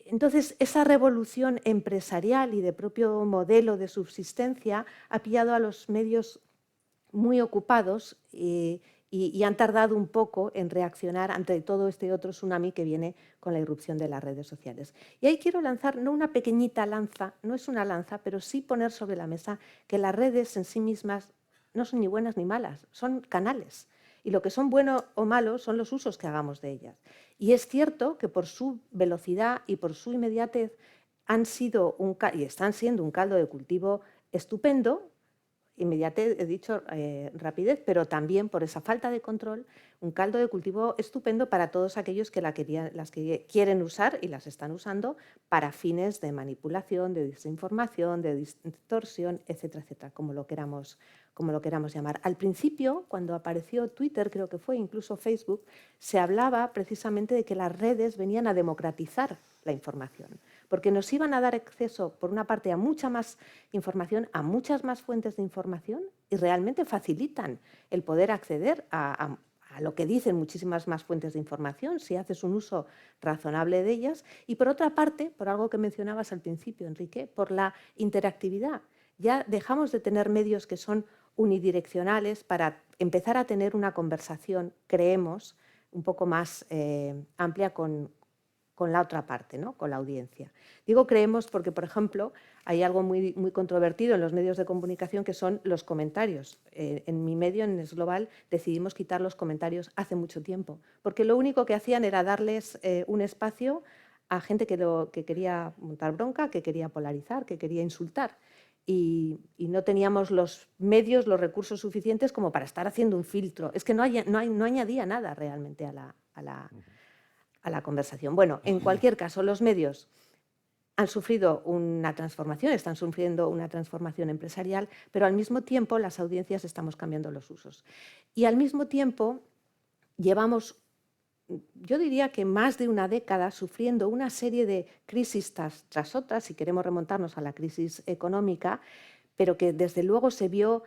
Entonces, esa revolución empresarial y de propio modelo de subsistencia ha pillado a los medios muy ocupados y han tardado un poco en reaccionar ante todo este otro tsunami que viene con la irrupción de las redes sociales. Y ahí quiero lanzar, no una pequeñita lanza, no es una lanza, pero sí poner sobre la mesa que las redes en sí mismas no son ni buenas ni malas, son canales. Y lo que son buenos o malos son los usos que hagamos de ellas. Y es cierto que por su velocidad y por su inmediatez han sido y están siendo un caldo de cultivo estupendo. Inmediatez, he dicho rapidez, pero también por esa falta de control, un caldo de cultivo estupendo para todos aquellos que las que quieren usar y las están usando para fines de manipulación, de desinformación, de distorsión, etcétera, etcétera, como lo queramos llamar. Al principio, cuando apareció Twitter, creo que fue, incluso Facebook, se hablaba precisamente de que las redes venían a democratizar la información, porque nos iban a dar acceso, por una parte, a mucha más información, a muchas más fuentes de información, y realmente facilitan el poder acceder a lo que dicen muchísimas más fuentes de información, si haces un uso razonable de ellas. Y por otra parte, por algo que mencionabas al principio, Enrique, por la interactividad. Ya dejamos de tener medios que son unidireccionales para empezar a tener una conversación, creemos, un poco más amplia con la otra parte, ¿no? Con la audiencia. Digo creemos porque, por ejemplo, hay algo muy, muy controvertido en los medios de comunicación que son los comentarios. En mi medio, en Es Global, decidimos quitar los comentarios hace mucho tiempo, porque lo único que hacían era darles un espacio a gente que quería montar bronca, que quería polarizar, que quería insultar. Y no teníamos los medios, los recursos suficientes como para estar haciendo un filtro. Es que no añadía nada realmente a la conversación. Bueno, en cualquier caso, los medios han sufrido una transformación, están sufriendo una transformación empresarial, pero al mismo tiempo las audiencias estamos cambiando los usos. Y al mismo tiempo llevamos, yo diría que más de una década, sufriendo una serie de crisis tras otras, si queremos remontarnos a la crisis económica, pero que desde luego se vio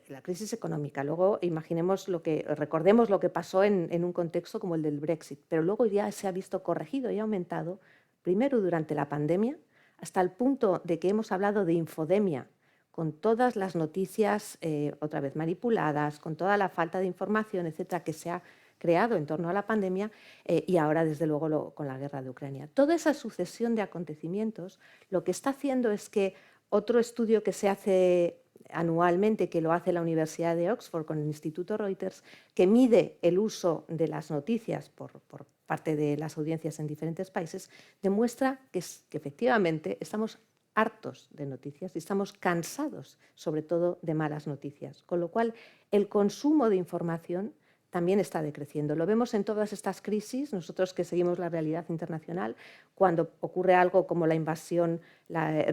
la crisis económica. Luego recordemos lo que pasó en un contexto como el del Brexit, pero luego ya se ha visto corregido y aumentado, primero durante la pandemia, hasta el punto de que hemos hablado de infodemia, con todas las noticias otra vez manipuladas, con toda la falta de información, etcétera, que se ha creado en torno a la pandemia y ahora, desde luego, con la guerra de Ucrania. Toda esa sucesión de acontecimientos lo que está haciendo es que otro estudio que se hace anualmente, que lo hace la Universidad de Oxford con el Instituto Reuters, que mide el uso de las noticias por parte de las audiencias en diferentes países, demuestra que efectivamente estamos hartos de noticias y estamos cansados, sobre todo, de malas noticias. Con lo cual, el consumo de información también está decreciendo. Lo vemos en todas estas crisis, nosotros que seguimos la realidad internacional, cuando ocurre algo como la invasión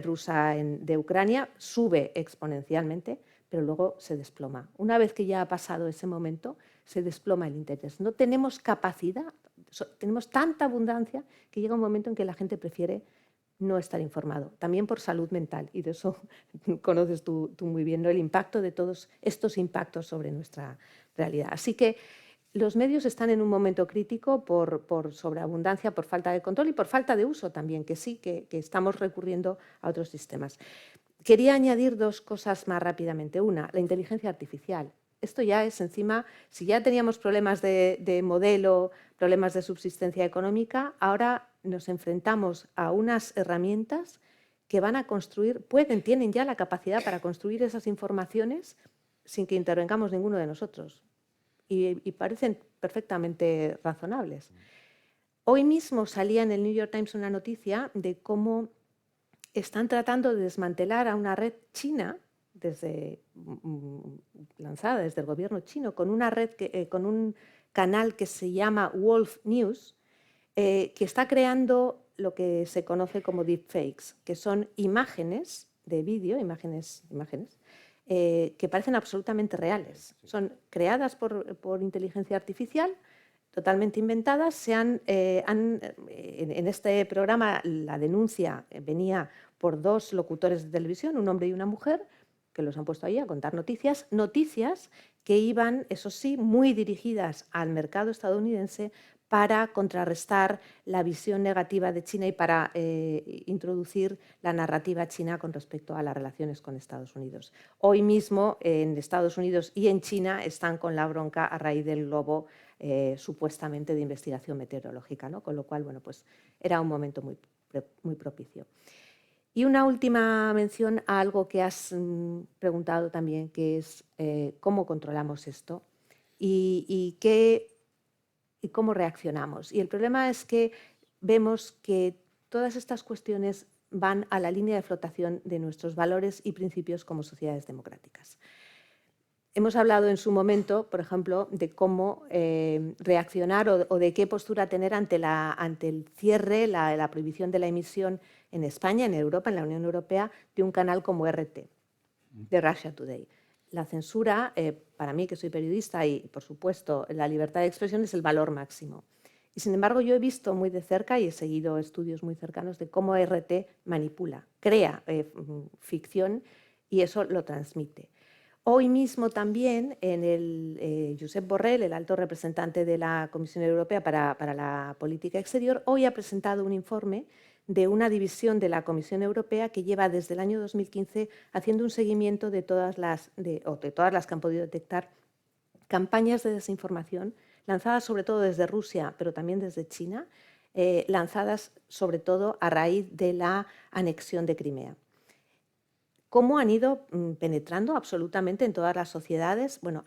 rusa de Ucrania, sube exponencialmente, pero luego se desploma. Una vez que ya ha pasado ese momento, se desploma el interés. No tenemos capacidad, tenemos tanta abundancia que llega un momento en que la gente prefiere no estar informado, también por salud mental, y de eso conoces tú muy bien, ¿no? El impacto de todos estos impactos sobre nuestra realidad. Así que los medios están en un momento crítico por sobreabundancia, por falta de control y por falta de uso también, que sí, que estamos recurriendo a otros sistemas. Quería añadir dos cosas más rápidamente. Una, la inteligencia artificial. Esto ya es encima, si ya teníamos problemas de modelo, problemas de subsistencia económica, ahora nos enfrentamos a unas herramientas que van a construir, tienen ya la capacidad para construir esas informaciones sin que intervengamos ninguno de nosotros. Y parecen perfectamente razonables. Hoy mismo salía en el New York Times una noticia de cómo están tratando de desmantelar a una red china lanzada desde el gobierno chino, con una red con un canal que se llama Wolf News, que está creando lo que se conoce como deepfakes, que son imágenes de vídeo, imágenes que parecen absolutamente reales. Son creadas por inteligencia artificial, totalmente inventadas. En este programa la denuncia venía por dos locutores de televisión, un hombre y una mujer, que los han puesto ahí a contar noticias que iban, eso sí, muy dirigidas al mercado estadounidense para contrarrestar la visión negativa de China y para introducir la narrativa china con respecto a las relaciones con Estados Unidos. Hoy mismo en Estados Unidos y en China están con la bronca a raíz del globo supuestamente de investigación meteorológica, ¿no? Con lo cual, bueno, pues era un momento muy propicio. Y una última mención a algo que has preguntado también, que es cómo controlamos esto y cómo reaccionamos. Y el problema es que vemos que todas estas cuestiones van a la línea de flotación de nuestros valores y principios como sociedades democráticas. Hemos hablado en su momento, por ejemplo, de cómo reaccionar o de qué postura tener ante el cierre, la prohibición de la emisión en España, en Europa, en la Unión Europea, de un canal como RT, de Russia Today. La censura, para mí que soy periodista y, por supuesto, la libertad de expresión es el valor máximo. Y, sin embargo, yo he visto muy de cerca y he seguido estudios muy cercanos de cómo RT manipula, crea ficción y eso lo transmite. Hoy mismo también Josep Borrell, el alto representante de la Comisión Europea para la Política Exterior, hoy ha presentado un informe de una división de la Comisión Europea que lleva desde el año 2015 haciendo un seguimiento de todas las que han podido detectar campañas de desinformación lanzadas sobre todo desde Rusia, pero también desde China, lanzadas sobre todo a raíz de la anexión de Crimea. Cómo han ido penetrando absolutamente en todas las sociedades. Bueno,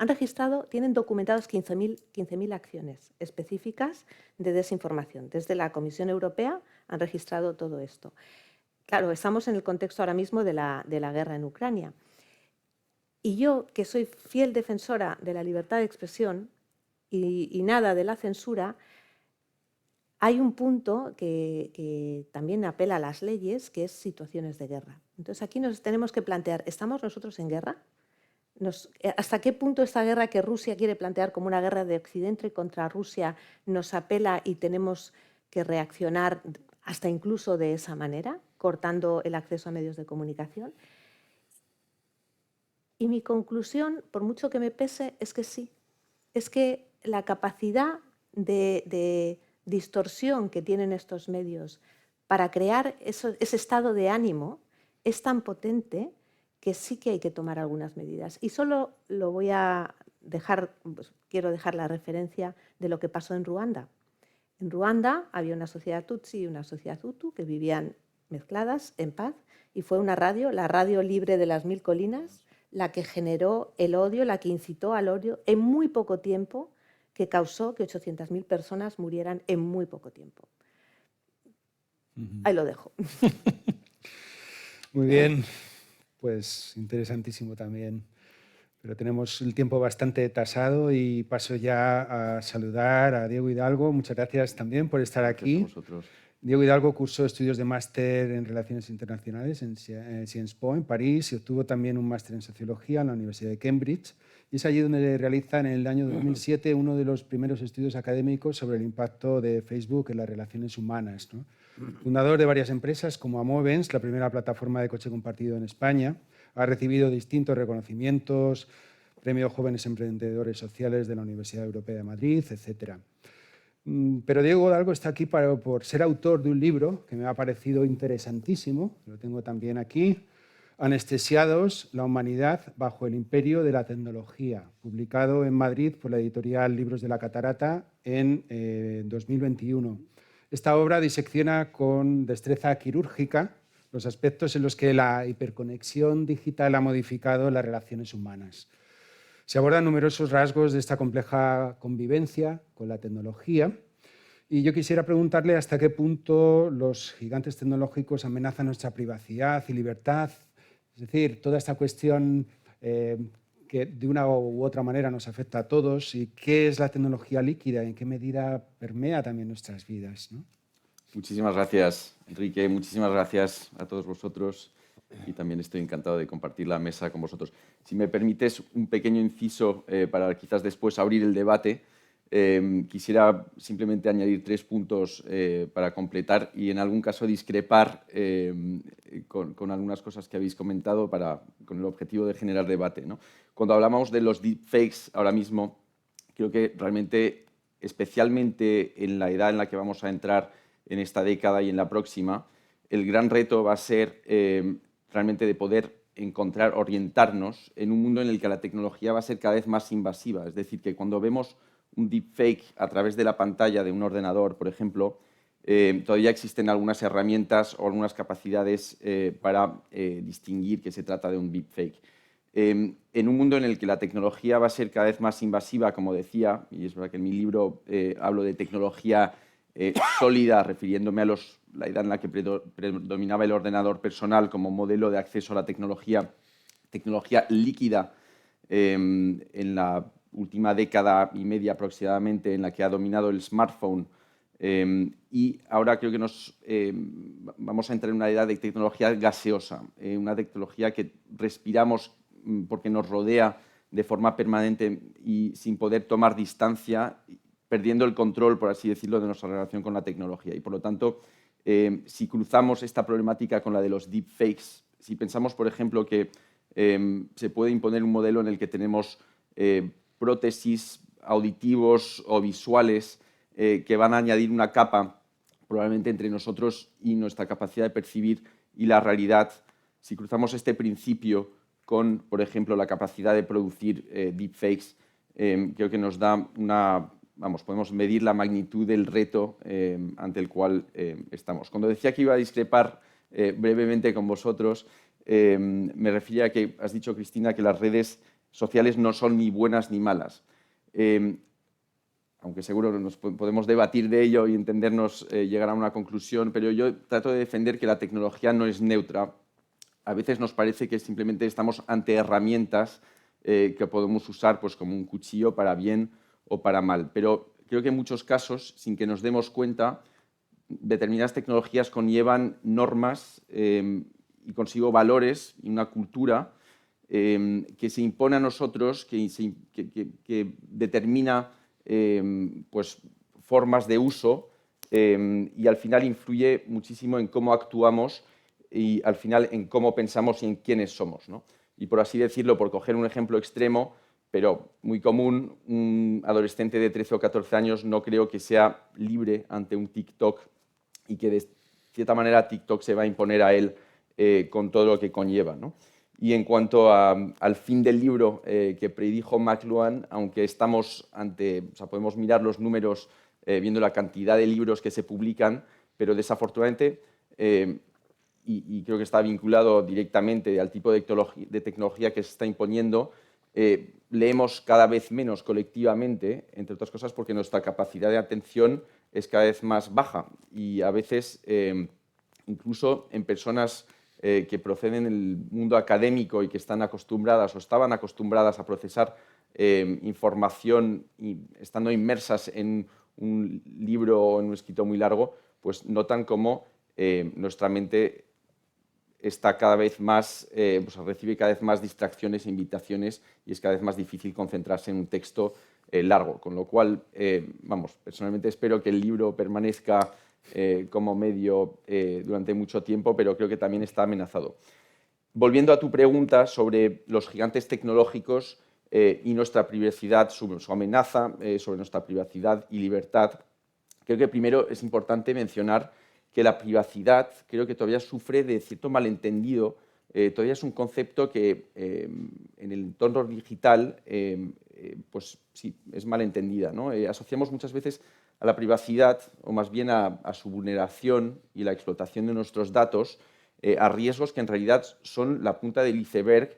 tienen documentados 15.000 acciones específicas de desinformación. Desde la Comisión Europea han registrado todo esto. Claro, estamos en el contexto ahora mismo de la guerra en Ucrania. Y yo, que soy fiel defensora de la libertad de expresión y nada de la censura, hay un punto que también apela a las leyes, que es situaciones de guerra. Entonces aquí nos tenemos que plantear, ¿estamos nosotros en guerra? ¿Hasta qué punto esta guerra que Rusia quiere plantear como una guerra de Occidente contra Rusia nos apela y tenemos que reaccionar hasta incluso de esa manera, cortando el acceso a medios de comunicación? Y mi conclusión, por mucho que me pese, es que sí. Es que la capacidad de distorsión que tienen estos medios para crear ese estado de ánimo es tan potente que sí que hay que tomar algunas medidas. Y solo lo voy a dejar, pues, quiero dejar la referencia de lo que pasó en Ruanda. En Ruanda había una sociedad Tutsi y una sociedad Hutu que vivían mezcladas en paz y fue una radio, la Radio Libre de las Mil Colinas, la que generó el odio, la que incitó al odio en muy poco tiempo, que causó que 800.000 personas murieran en muy poco tiempo. Ahí lo dejo. Muy bien, pues interesantísimo también. Pero tenemos el tiempo bastante tasado y paso ya a saludar a Diego Hidalgo. Muchas gracias también por estar aquí. Gracias a vosotros. Diego Hidalgo cursó estudios de máster en Relaciones Internacionales en Sciences Po, en París, y obtuvo también un máster en Sociología en la Universidad de Cambridge. Y es allí donde realiza en el año 2007 uno de los primeros estudios académicos sobre el impacto de Facebook en las relaciones humanas, ¿no? Fundador de varias empresas como Amovens, la primera plataforma de coche compartido en España. Ha recibido distintos reconocimientos, Premio Jóvenes Emprendedores Sociales de la Universidad Europea de Madrid, etc. Pero Diego Hidalgo está aquí por ser autor de un libro que me ha parecido interesantísimo, lo tengo también aquí, Anestesiados, la humanidad bajo el imperio de la tecnología, publicado en Madrid por la editorial Libros de la Catarata en 2021. Esta obra disecciona con destreza quirúrgica los aspectos en los que la hiperconexión digital ha modificado las relaciones humanas. Se abordan numerosos rasgos de esta compleja convivencia con la tecnología y yo quisiera preguntarle hasta qué punto los gigantes tecnológicos amenazan nuestra privacidad y libertad, es decir, toda esta cuestión que de una u otra manera nos afecta a todos y qué es la tecnología líquida y en qué medida permea también nuestras vidas, ¿no? Muchísimas gracias, Enrique. Muchísimas gracias a todos vosotros y también estoy encantado de compartir la mesa con vosotros. Si me permites un pequeño inciso para quizás después abrir el debate, quisiera simplemente añadir 3 puntos para completar y en algún caso discrepar con algunas cosas que habéis comentado con el objetivo de generar debate, ¿no? Cuando hablamos de los deepfakes ahora mismo, creo que realmente, especialmente en la edad en la que vamos a entrar en esta década y en la próxima, el gran reto va a ser realmente de poder orientarnos en un mundo en el que la tecnología va a ser cada vez más invasiva. Es decir, que cuando vemos un deepfake a través de la pantalla de un ordenador, por ejemplo, todavía existen algunas herramientas o algunas capacidades para distinguir que se trata de un deepfake. En un mundo en el que la tecnología va a ser cada vez más invasiva, como decía, y es verdad que en mi libro hablo de tecnología sólida, refiriéndome a la edad en la que predominaba el ordenador personal como modelo de acceso a la tecnología líquida en la última década y media aproximadamente en la que ha dominado el smartphone y ahora creo que vamos a entrar en una edad de tecnología gaseosa, una tecnología que respiramos porque nos rodea de forma permanente y sin poder tomar distancia, perdiendo el control, por así decirlo, de nuestra relación con la tecnología. Y por lo tanto, si cruzamos esta problemática con la de los deepfakes, si pensamos, por ejemplo, que se puede imponer un modelo en el que tenemos prótesis auditivos o visuales que van a añadir una capa probablemente entre nosotros y nuestra capacidad de percibir y la realidad, si cruzamos este principio con, por ejemplo, la capacidad de producir deepfakes, creo que nos da podemos medir la magnitud del reto ante el cual estamos. Cuando decía que iba a discrepar brevemente con vosotros, me refería a que has dicho, Cristina, que las redes sociales no son ni buenas ni malas. Aunque seguro nos podemos debatir de ello y entendernos, llegar a una conclusión, pero yo trato de defender que la tecnología no es neutra. A veces nos parece que simplemente estamos ante herramientas que podemos usar pues, como un cuchillo para bien o para mal. Pero creo que en muchos casos, sin que nos demos cuenta, determinadas tecnologías conllevan normas y consigo valores y una cultura que se impone a nosotros, que determina pues, formas de uso y al final influye muchísimo en cómo actuamos y al final en cómo pensamos y en quiénes somos, ¿no? Y por así decirlo, por coger un ejemplo extremo, pero muy común, un adolescente de 13 o 14 años no creo que sea libre ante un TikTok y que de cierta manera TikTok se va a imponer a él con todo lo que conlleva, ¿no? Y en cuanto al fin del libro que predijo McLuhan, aunque estamos podemos mirar los números viendo la cantidad de libros que se publican, pero desafortunadamente, y creo que está vinculado directamente al tipo de tecnología que se está imponiendo, leemos cada vez menos colectivamente, entre otras cosas porque nuestra capacidad de atención es cada vez más baja y a veces incluso en personas que proceden del mundo académico y que están acostumbradas o estaban acostumbradas a procesar información y estando inmersas en un libro o en un escrito muy largo, pues notan cómo nuestra mente está cada vez más, pues recibe cada vez más distracciones e invitaciones y es cada vez más difícil concentrarse en un texto largo. Con lo cual, personalmente espero que el libro permanezca como medio durante mucho tiempo, pero creo que también está amenazado. Volviendo a tu pregunta sobre los gigantes tecnológicos y nuestra privacidad, su amenaza sobre nuestra privacidad y libertad, creo que primero es importante mencionar que la privacidad creo que todavía sufre de cierto malentendido. Todavía es un concepto que en el entorno digital pues sí, es malentendida, ¿no? Asociamos muchas veces a la privacidad, o más bien a su vulneración y la explotación de nuestros datos, a riesgos que en realidad son la punta del iceberg,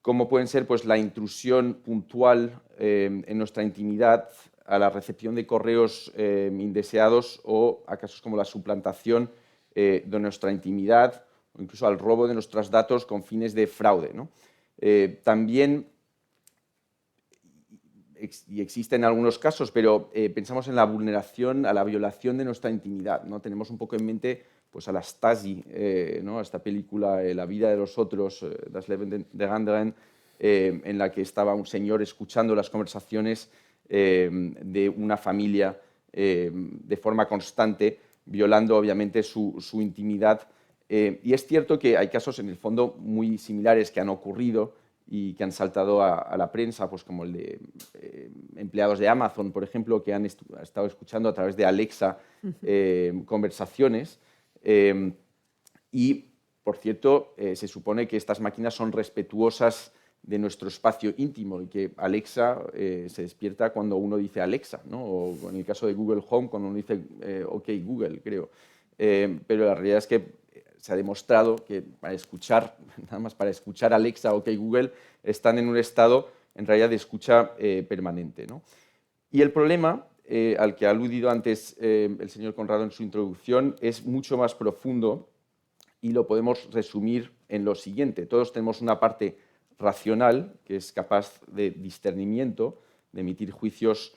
como pueden ser pues, la intrusión puntual en nuestra intimidad, a la recepción de correos indeseados o a casos como la suplantación de nuestra intimidad o incluso al robo de nuestros datos con fines de fraude, ¿no? También, y existen algunos casos, pero pensamos en la vulneración, a la violación de nuestra intimidad, ¿no? Tenemos un poco en mente pues, a la Stasi, ¿no? Esta película La vida de los otros, Das Leben der anderen, en la que estaba un señor escuchando las conversaciones de una familia de forma constante, violando obviamente su intimidad. Y es cierto que hay casos en el fondo muy similares que han ocurrido y que han saltado a la prensa, pues como el de empleados de Amazon, por ejemplo, que han estado escuchando a través de Alexa conversaciones. Y, por cierto, se supone que estas máquinas son respetuosas de nuestro espacio íntimo y que Alexa se despierta cuando uno dice Alexa, ¿no? O en el caso de Google Home, cuando uno dice OK Google, creo. Pero la realidad es que se ha demostrado que para escuchar, nada más para escuchar Alexa o OK Google, están en un estado en realidad de escucha permanente, ¿no? Y el problema al que ha aludido antes el señor Conrado en su introducción es mucho más profundo y lo podemos resumir en lo siguiente. Todos tenemos una parte racional, que es capaz de discernimiento, de emitir juicios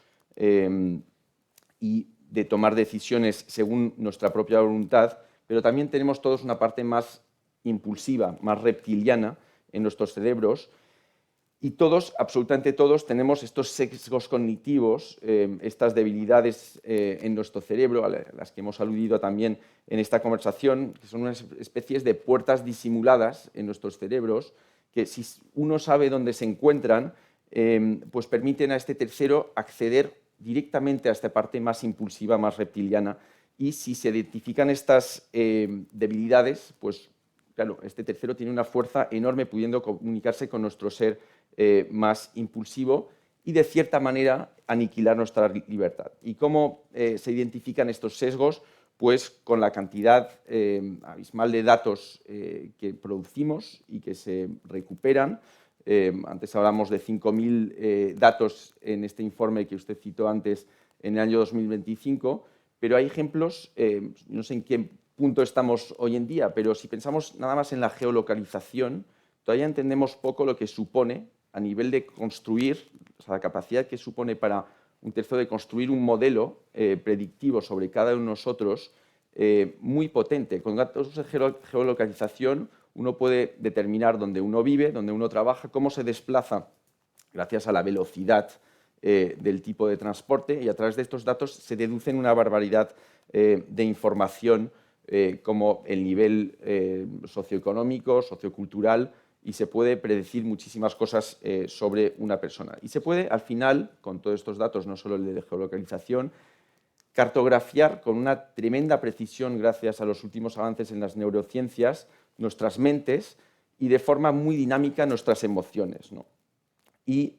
y de tomar decisiones según nuestra propia voluntad, pero también tenemos todos una parte más impulsiva, más reptiliana en nuestros cerebros, y todos, absolutamente todos, tenemos estos sesgos cognitivos, estas debilidades en nuestro cerebro, a las que hemos aludido también en esta conversación, que son unas especies de puertas disimuladas en nuestros cerebros, que si uno sabe dónde se encuentran, pues permiten a este tercero acceder directamente a esta parte más impulsiva, más reptiliana, y si se identifican estas debilidades, pues claro, este tercero tiene una fuerza enorme pudiendo comunicarse con nuestro ser más impulsivo y de cierta manera aniquilar nuestra libertad. ¿Y cómo se identifican estos sesgos? Pues con la cantidad abismal de datos que producimos y que se recuperan. Antes hablamos de 5.000 datos en este informe que usted citó antes en el año 2025, pero hay ejemplos, no sé en qué punto estamos hoy en día, pero si pensamos nada más en la geolocalización, todavía entendemos poco lo que supone a nivel de construir, o sea, la capacidad que supone para un tercero de construir un modelo predictivo sobre cada uno de nosotros muy potente. Con datos de geolocalización uno puede determinar dónde uno vive, dónde uno trabaja, cómo se desplaza gracias a la velocidad del tipo de transporte, y a través de estos datos se deducen una barbaridad de información como el nivel socioeconómico, sociocultural, y se puede predecir muchísimas cosas sobre una persona. Y se puede, al final, con todos estos datos, no solo el de geolocalización, cartografiar con una tremenda precisión, gracias a los últimos avances en las neurociencias, nuestras mentes y de forma muy dinámica nuestras emociones, ¿no? Y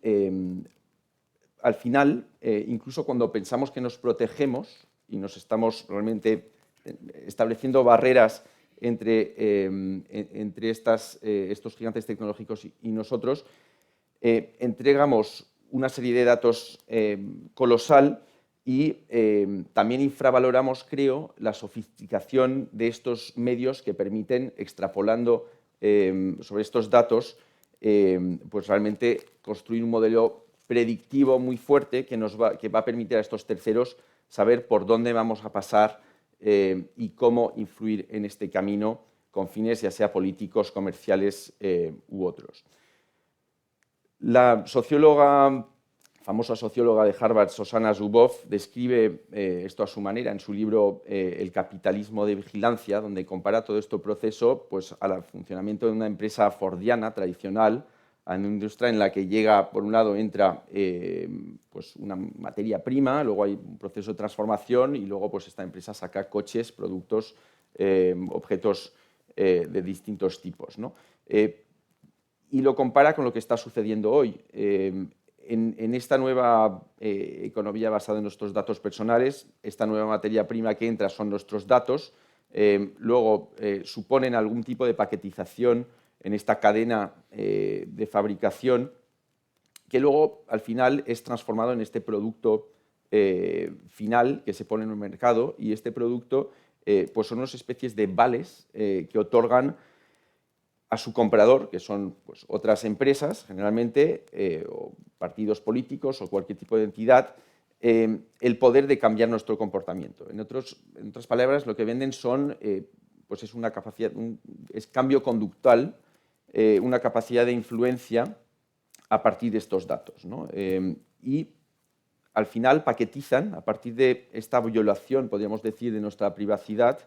al final, incluso cuando pensamos que nos protegemos y nos estamos realmente estableciendo barreras entre estos gigantes tecnológicos y nosotros, entregamos una serie de datos colosal y también infravaloramos, creo, la sofisticación de estos medios que permiten, extrapolando sobre estos datos, pues realmente construir un modelo predictivo muy fuerte que va a permitir a estos terceros saber por dónde vamos a pasar y cómo influir en este camino con fines ya sea políticos, comerciales u otros. La famosa socióloga de Harvard, Shoshana Zuboff, describe esto a su manera en su libro El capitalismo de vigilancia, donde compara todo este proceso pues, al funcionamiento de una empresa fordiana tradicional, a una industria en la que llega, por un lado, entra pues una materia prima, luego hay un proceso de transformación y luego pues, esta empresa saca coches, productos, objetos de distintos tipos, ¿no? Y lo compara con lo que está sucediendo hoy. En esta nueva economía basada en nuestros datos personales, esta nueva materia prima que entra son nuestros datos, luego suponen algún tipo de paquetización en esta cadena de fabricación que luego al final es transformado en este producto final que se pone en el mercado y este producto pues son unas especies de vales que otorgan a su comprador, que son pues, otras empresas, generalmente, o partidos políticos o cualquier tipo de entidad, el poder de cambiar nuestro comportamiento. En otras palabras, lo que venden son, pues es una capacidad, es cambio conductual, una capacidad de influencia a partir de estos datos, ¿no? Y al final paquetizan, a partir de esta violación, podríamos decir, de nuestra privacidad,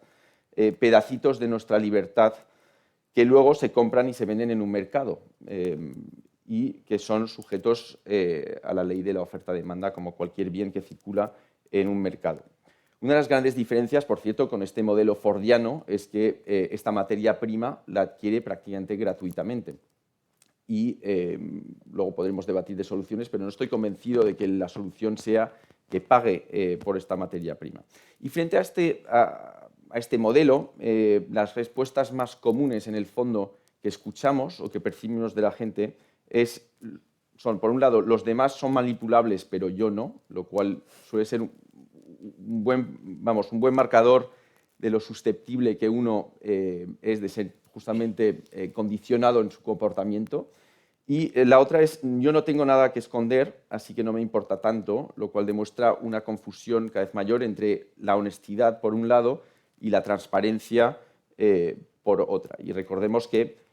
pedacitos de nuestra libertad que luego se compran y se venden en un mercado y que son sujetos a la ley de la oferta-demanda como cualquier bien que circula en un mercado. Una de las grandes diferencias, por cierto, con este modelo fordiano es que esta materia prima la adquiere prácticamente gratuitamente. Y luego podremos debatir de soluciones, pero no estoy convencido de que la solución sea que pague por esta materia prima. Y frente a este modelo, las respuestas más comunes en el fondo que escuchamos o que percibimos de la gente son, por un lado, los demás son manipulables, pero yo no, lo cual suele ser un buen marcador de lo susceptible que uno es de ser justamente condicionado en su comportamiento. Y la otra es, yo no tengo nada que esconder, así que no me importa tanto, lo cual demuestra una confusión cada vez mayor entre la honestidad, por un lado, y la transparencia por otra. Y recordemos que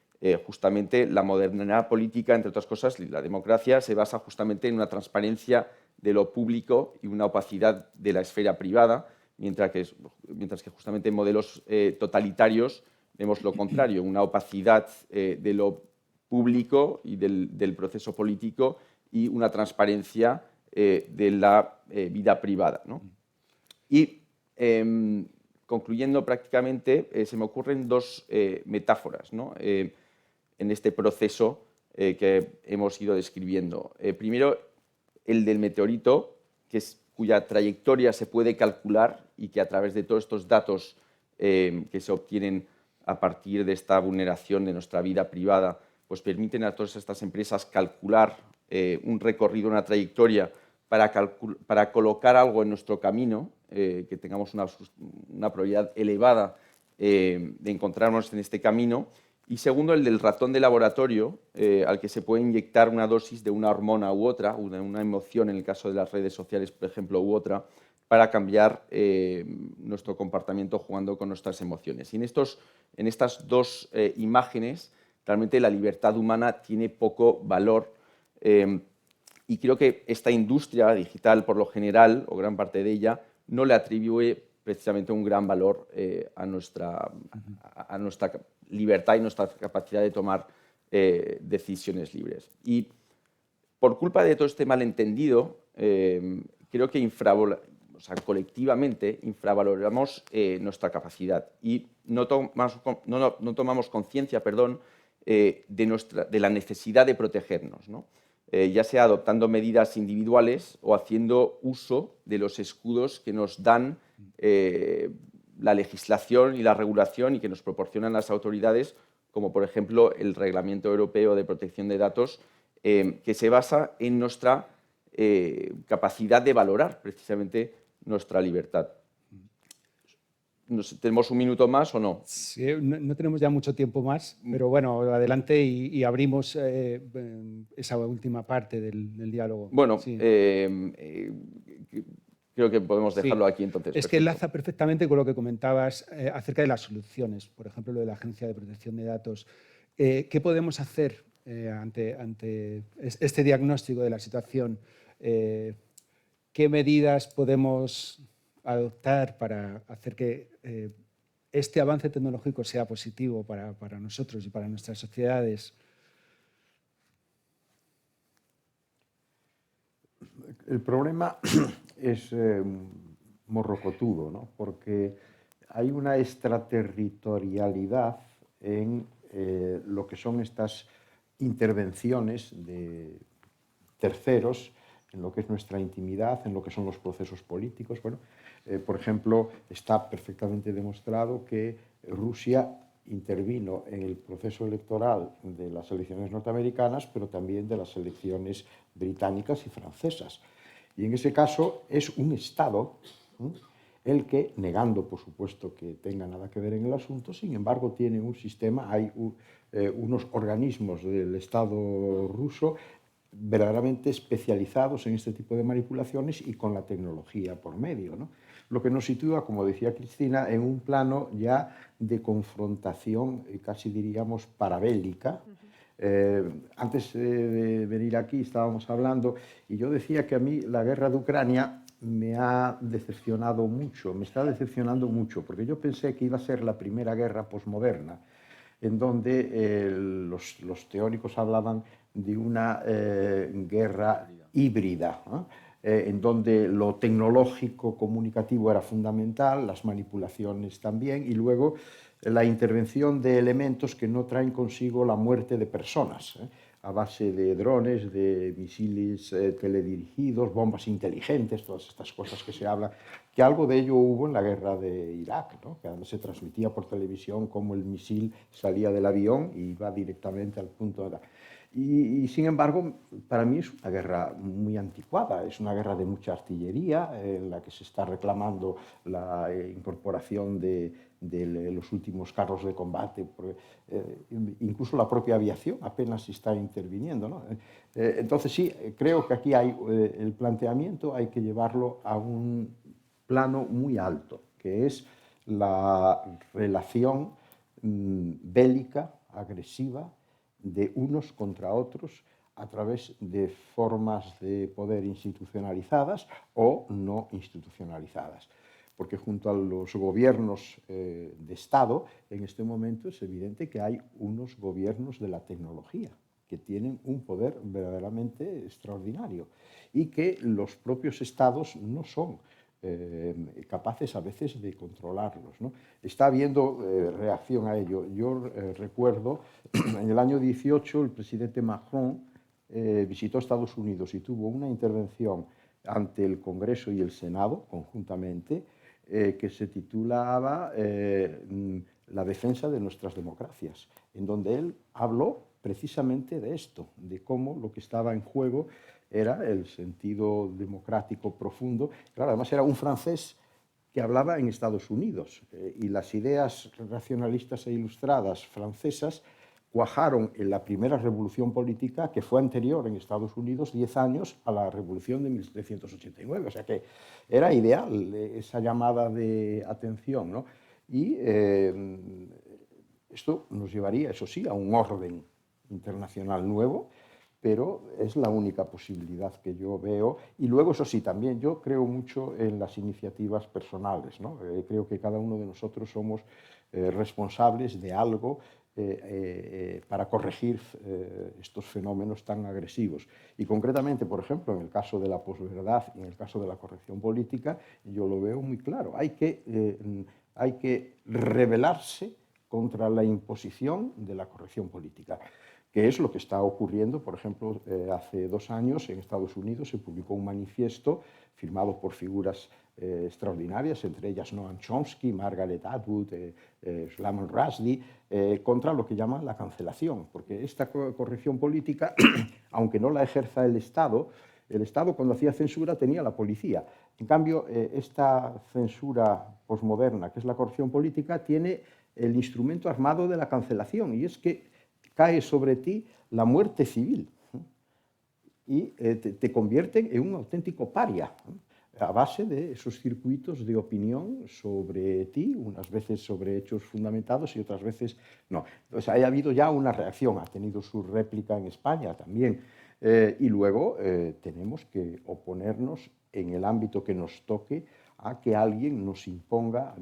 justamente la modernidad política, entre otras cosas, la democracia, se basa justamente en una transparencia de lo público y una opacidad de la esfera privada, mientras que justamente en modelos totalitarios vemos lo contrario, una opacidad de lo público y del proceso político y una transparencia de la vida privada, ¿no? Y concluyendo prácticamente, se me ocurren dos metáforas, ¿no? En este proceso que hemos ido describiendo. Primero, el del meteorito, cuya trayectoria se puede calcular y que a través de todos estos datos que se obtienen a partir de esta vulneración de nuestra vida privada, pues permiten a todas estas empresas calcular un recorrido, una trayectoria para colocar algo en nuestro camino, que tengamos una probabilidad elevada de encontrarnos en este camino. Y segundo, el del ratón de laboratorio, al que se puede inyectar una dosis de una hormona u otra, una emoción en el caso de las redes sociales, por ejemplo, u otra, para cambiar nuestro comportamiento jugando con nuestras emociones. Y en estas dos imágenes, realmente la libertad humana tiene poco valor y creo que esta industria digital, por lo general, o gran parte de ella, no le atribuye precisamente un gran valor a nuestra libertad y nuestra capacidad de tomar decisiones libres. Y por culpa de todo este malentendido, creo que colectivamente infravaloramos nuestra capacidad y no tomamos conciencia, de la necesidad de protegernos, ¿no? Ya sea adoptando medidas individuales o haciendo uso de los escudos que nos dan la legislación y la regulación y que nos proporcionan las autoridades, como por ejemplo el Reglamento Europeo de Protección de Datos, que se basa en nuestra capacidad de valorar precisamente nuestra libertad. ¿Tenemos un minuto más o no? Sí, no tenemos ya mucho tiempo más, pero bueno, adelante y abrimos esa última parte del diálogo. Bueno, Sí. creo que podemos dejarlo Sí. aquí entonces. Es que enlaza perfectamente con lo que comentabas acerca de las soluciones, por ejemplo, lo de la Agencia de Protección de Datos. ¿Qué podemos hacer ante este diagnóstico de la situación? ¿Qué medidas podemos adoptar para hacer que este avance tecnológico sea positivo para nosotros y para nuestras sociedades? El problema es morrocotudo, ¿no? Porque hay una extraterritorialidad en lo que son estas intervenciones de terceros en lo que es nuestra intimidad, en lo que son los procesos políticos. Bueno, por ejemplo, está perfectamente demostrado que Rusia intervino en el proceso electoral de las elecciones norteamericanas, pero también de las elecciones británicas y francesas. Y en ese caso es un Estado el que, negando por supuesto que tenga nada que ver en el asunto, sin embargo tiene un sistema, hay unos organismos del Estado ruso verdaderamente especializados en este tipo de manipulaciones y con la tecnología por medio, ¿no? Lo que nos sitúa, como decía Cristina, en un plano ya de confrontación, casi diríamos parabélica. Antes de venir aquí estábamos hablando y yo decía que a mí la guerra de Ucrania me ha decepcionado mucho, me está decepcionando mucho, porque yo pensé que iba a ser la primera guerra posmoderna, en donde los teóricos hablaban de una guerra híbrida, ¿no? En donde lo tecnológico comunicativo era fundamental, las manipulaciones también, y luego la intervención de elementos que no traen consigo la muerte de personas, a base de drones, de misiles teledirigidos, bombas inteligentes, todas estas cosas que se hablan, que algo de ello hubo en la guerra de Irak, ¿no? Que además se transmitía por televisión cómo el misil salía del avión y iba directamente al punto de... Y sin embargo, para mí es una guerra muy anticuada, es una guerra de mucha artillería, en la que se está reclamando la incorporación de los últimos carros de combate, porque, incluso la propia aviación apenas está interviniendo, ¿no? Entonces sí, creo que aquí hay el planteamiento, hay que llevarlo a un plano muy alto, que es la relación bélica, agresiva, de unos contra otros a través de formas de poder institucionalizadas o no institucionalizadas. Porque junto a los gobiernos de Estado, en este momento es evidente que hay unos gobiernos de la tecnología que tienen un poder verdaderamente extraordinario y que los propios Estados no son capaces a veces de controlarlos, ¿no? Está habiendo reacción a ello. Yo recuerdo, en el año 18, el presidente Macron visitó Estados Unidos y tuvo una intervención ante el Congreso y el Senado, conjuntamente, que se titulaba La defensa de nuestras democracias, en donde él habló precisamente de esto, de cómo lo que estaba en juego era el sentido democrático profundo. Claro, además era un francés que hablaba en Estados Unidos y las ideas racionalistas e ilustradas francesas cuajaron en la primera revolución política que fue anterior en Estados Unidos 10 años a la revolución de 1789. O sea que era ideal esa llamada de atención, ¿no? Y esto nos llevaría, eso sí, a un orden internacional nuevo, pero es la única posibilidad que yo veo. Y luego, eso sí, también yo creo mucho en las iniciativas personales, ¿no? Creo que cada uno de nosotros somos responsables de algo para corregir estos fenómenos tan agresivos. Y concretamente, por ejemplo, en el caso de la posverdad y en el caso de la corrección política, yo lo veo muy claro. Hay que rebelarse contra la imposición de la corrección política, que es lo que está ocurriendo. Por ejemplo, hace 2 años en Estados Unidos se publicó un manifiesto firmado por figuras extraordinarias, entre ellas Noam Chomsky, Margaret Atwood, Salman Rushdie, contra lo que llaman la cancelación, porque esta corrección política, aunque no la ejerza el Estado, El Estado, cuando hacía censura, tenía la policía. En cambio, esta censura posmoderna, que es la corrupción política, tiene el instrumento armado de la cancelación, y es que cae sobre ti la muerte civil y te convierten en un auténtico paria, a base de esos circuitos de opinión sobre ti, unas veces sobre hechos fundamentados y otras veces no. Entonces, ha habido ya una reacción, ha tenido su réplica en España también, y luego tenemos que oponernos en el ámbito que nos toque a que alguien nos imponga.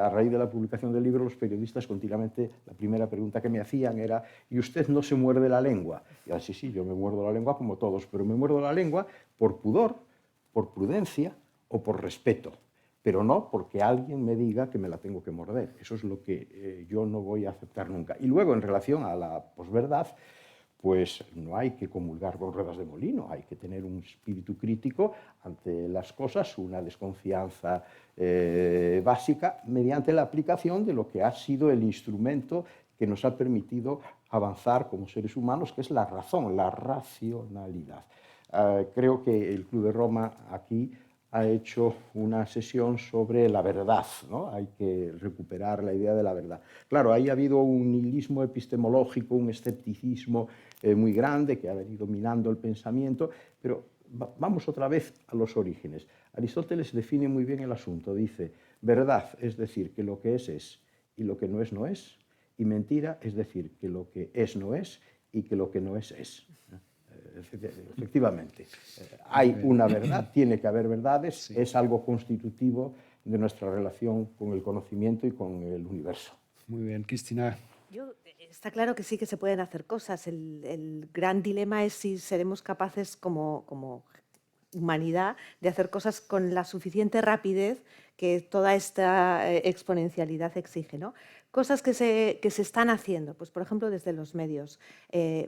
A raíz de la publicación del libro, los periodistas continuamente, la primera pregunta que me hacían era: ¿y usted no se muerde la lengua? Y así, sí, yo me muerdo la lengua como todos, pero me muerdo la lengua por pudor, por prudencia o por respeto, pero no porque alguien me diga que me la tengo que morder. Eso es lo que yo no voy a aceptar nunca. Y luego, en relación a la posverdad, pues no hay que comulgar con ruedas de molino, hay que tener un espíritu crítico ante las cosas, una desconfianza básica, mediante la aplicación de lo que ha sido el instrumento que nos ha permitido avanzar como seres humanos, que es la razón, la racionalidad. Creo que el Club de Roma aquí ha hecho una sesión sobre la verdad, ¿no? Hay que recuperar la idea de la verdad. Claro, ahí ha habido un nihilismo epistemológico, un escepticismo muy grande que ha venido minando el pensamiento, pero vamos otra vez a los orígenes. Aristóteles define muy bien el asunto, dice: verdad es decir que lo que es y lo que no es, y mentira es decir que lo que es no es y que lo que no es. Efectivamente, hay una verdad, tiene que haber verdades, sí. Es algo constitutivo de nuestra relación con el conocimiento y con el universo. Muy bien, Cristina. Está claro que sí que se pueden hacer cosas. El gran dilema es si seremos capaces como humanidad de hacer cosas con la suficiente rapidez que toda esta exponencialidad exige, ¿no? Cosas que se están haciendo, pues por ejemplo desde los medios.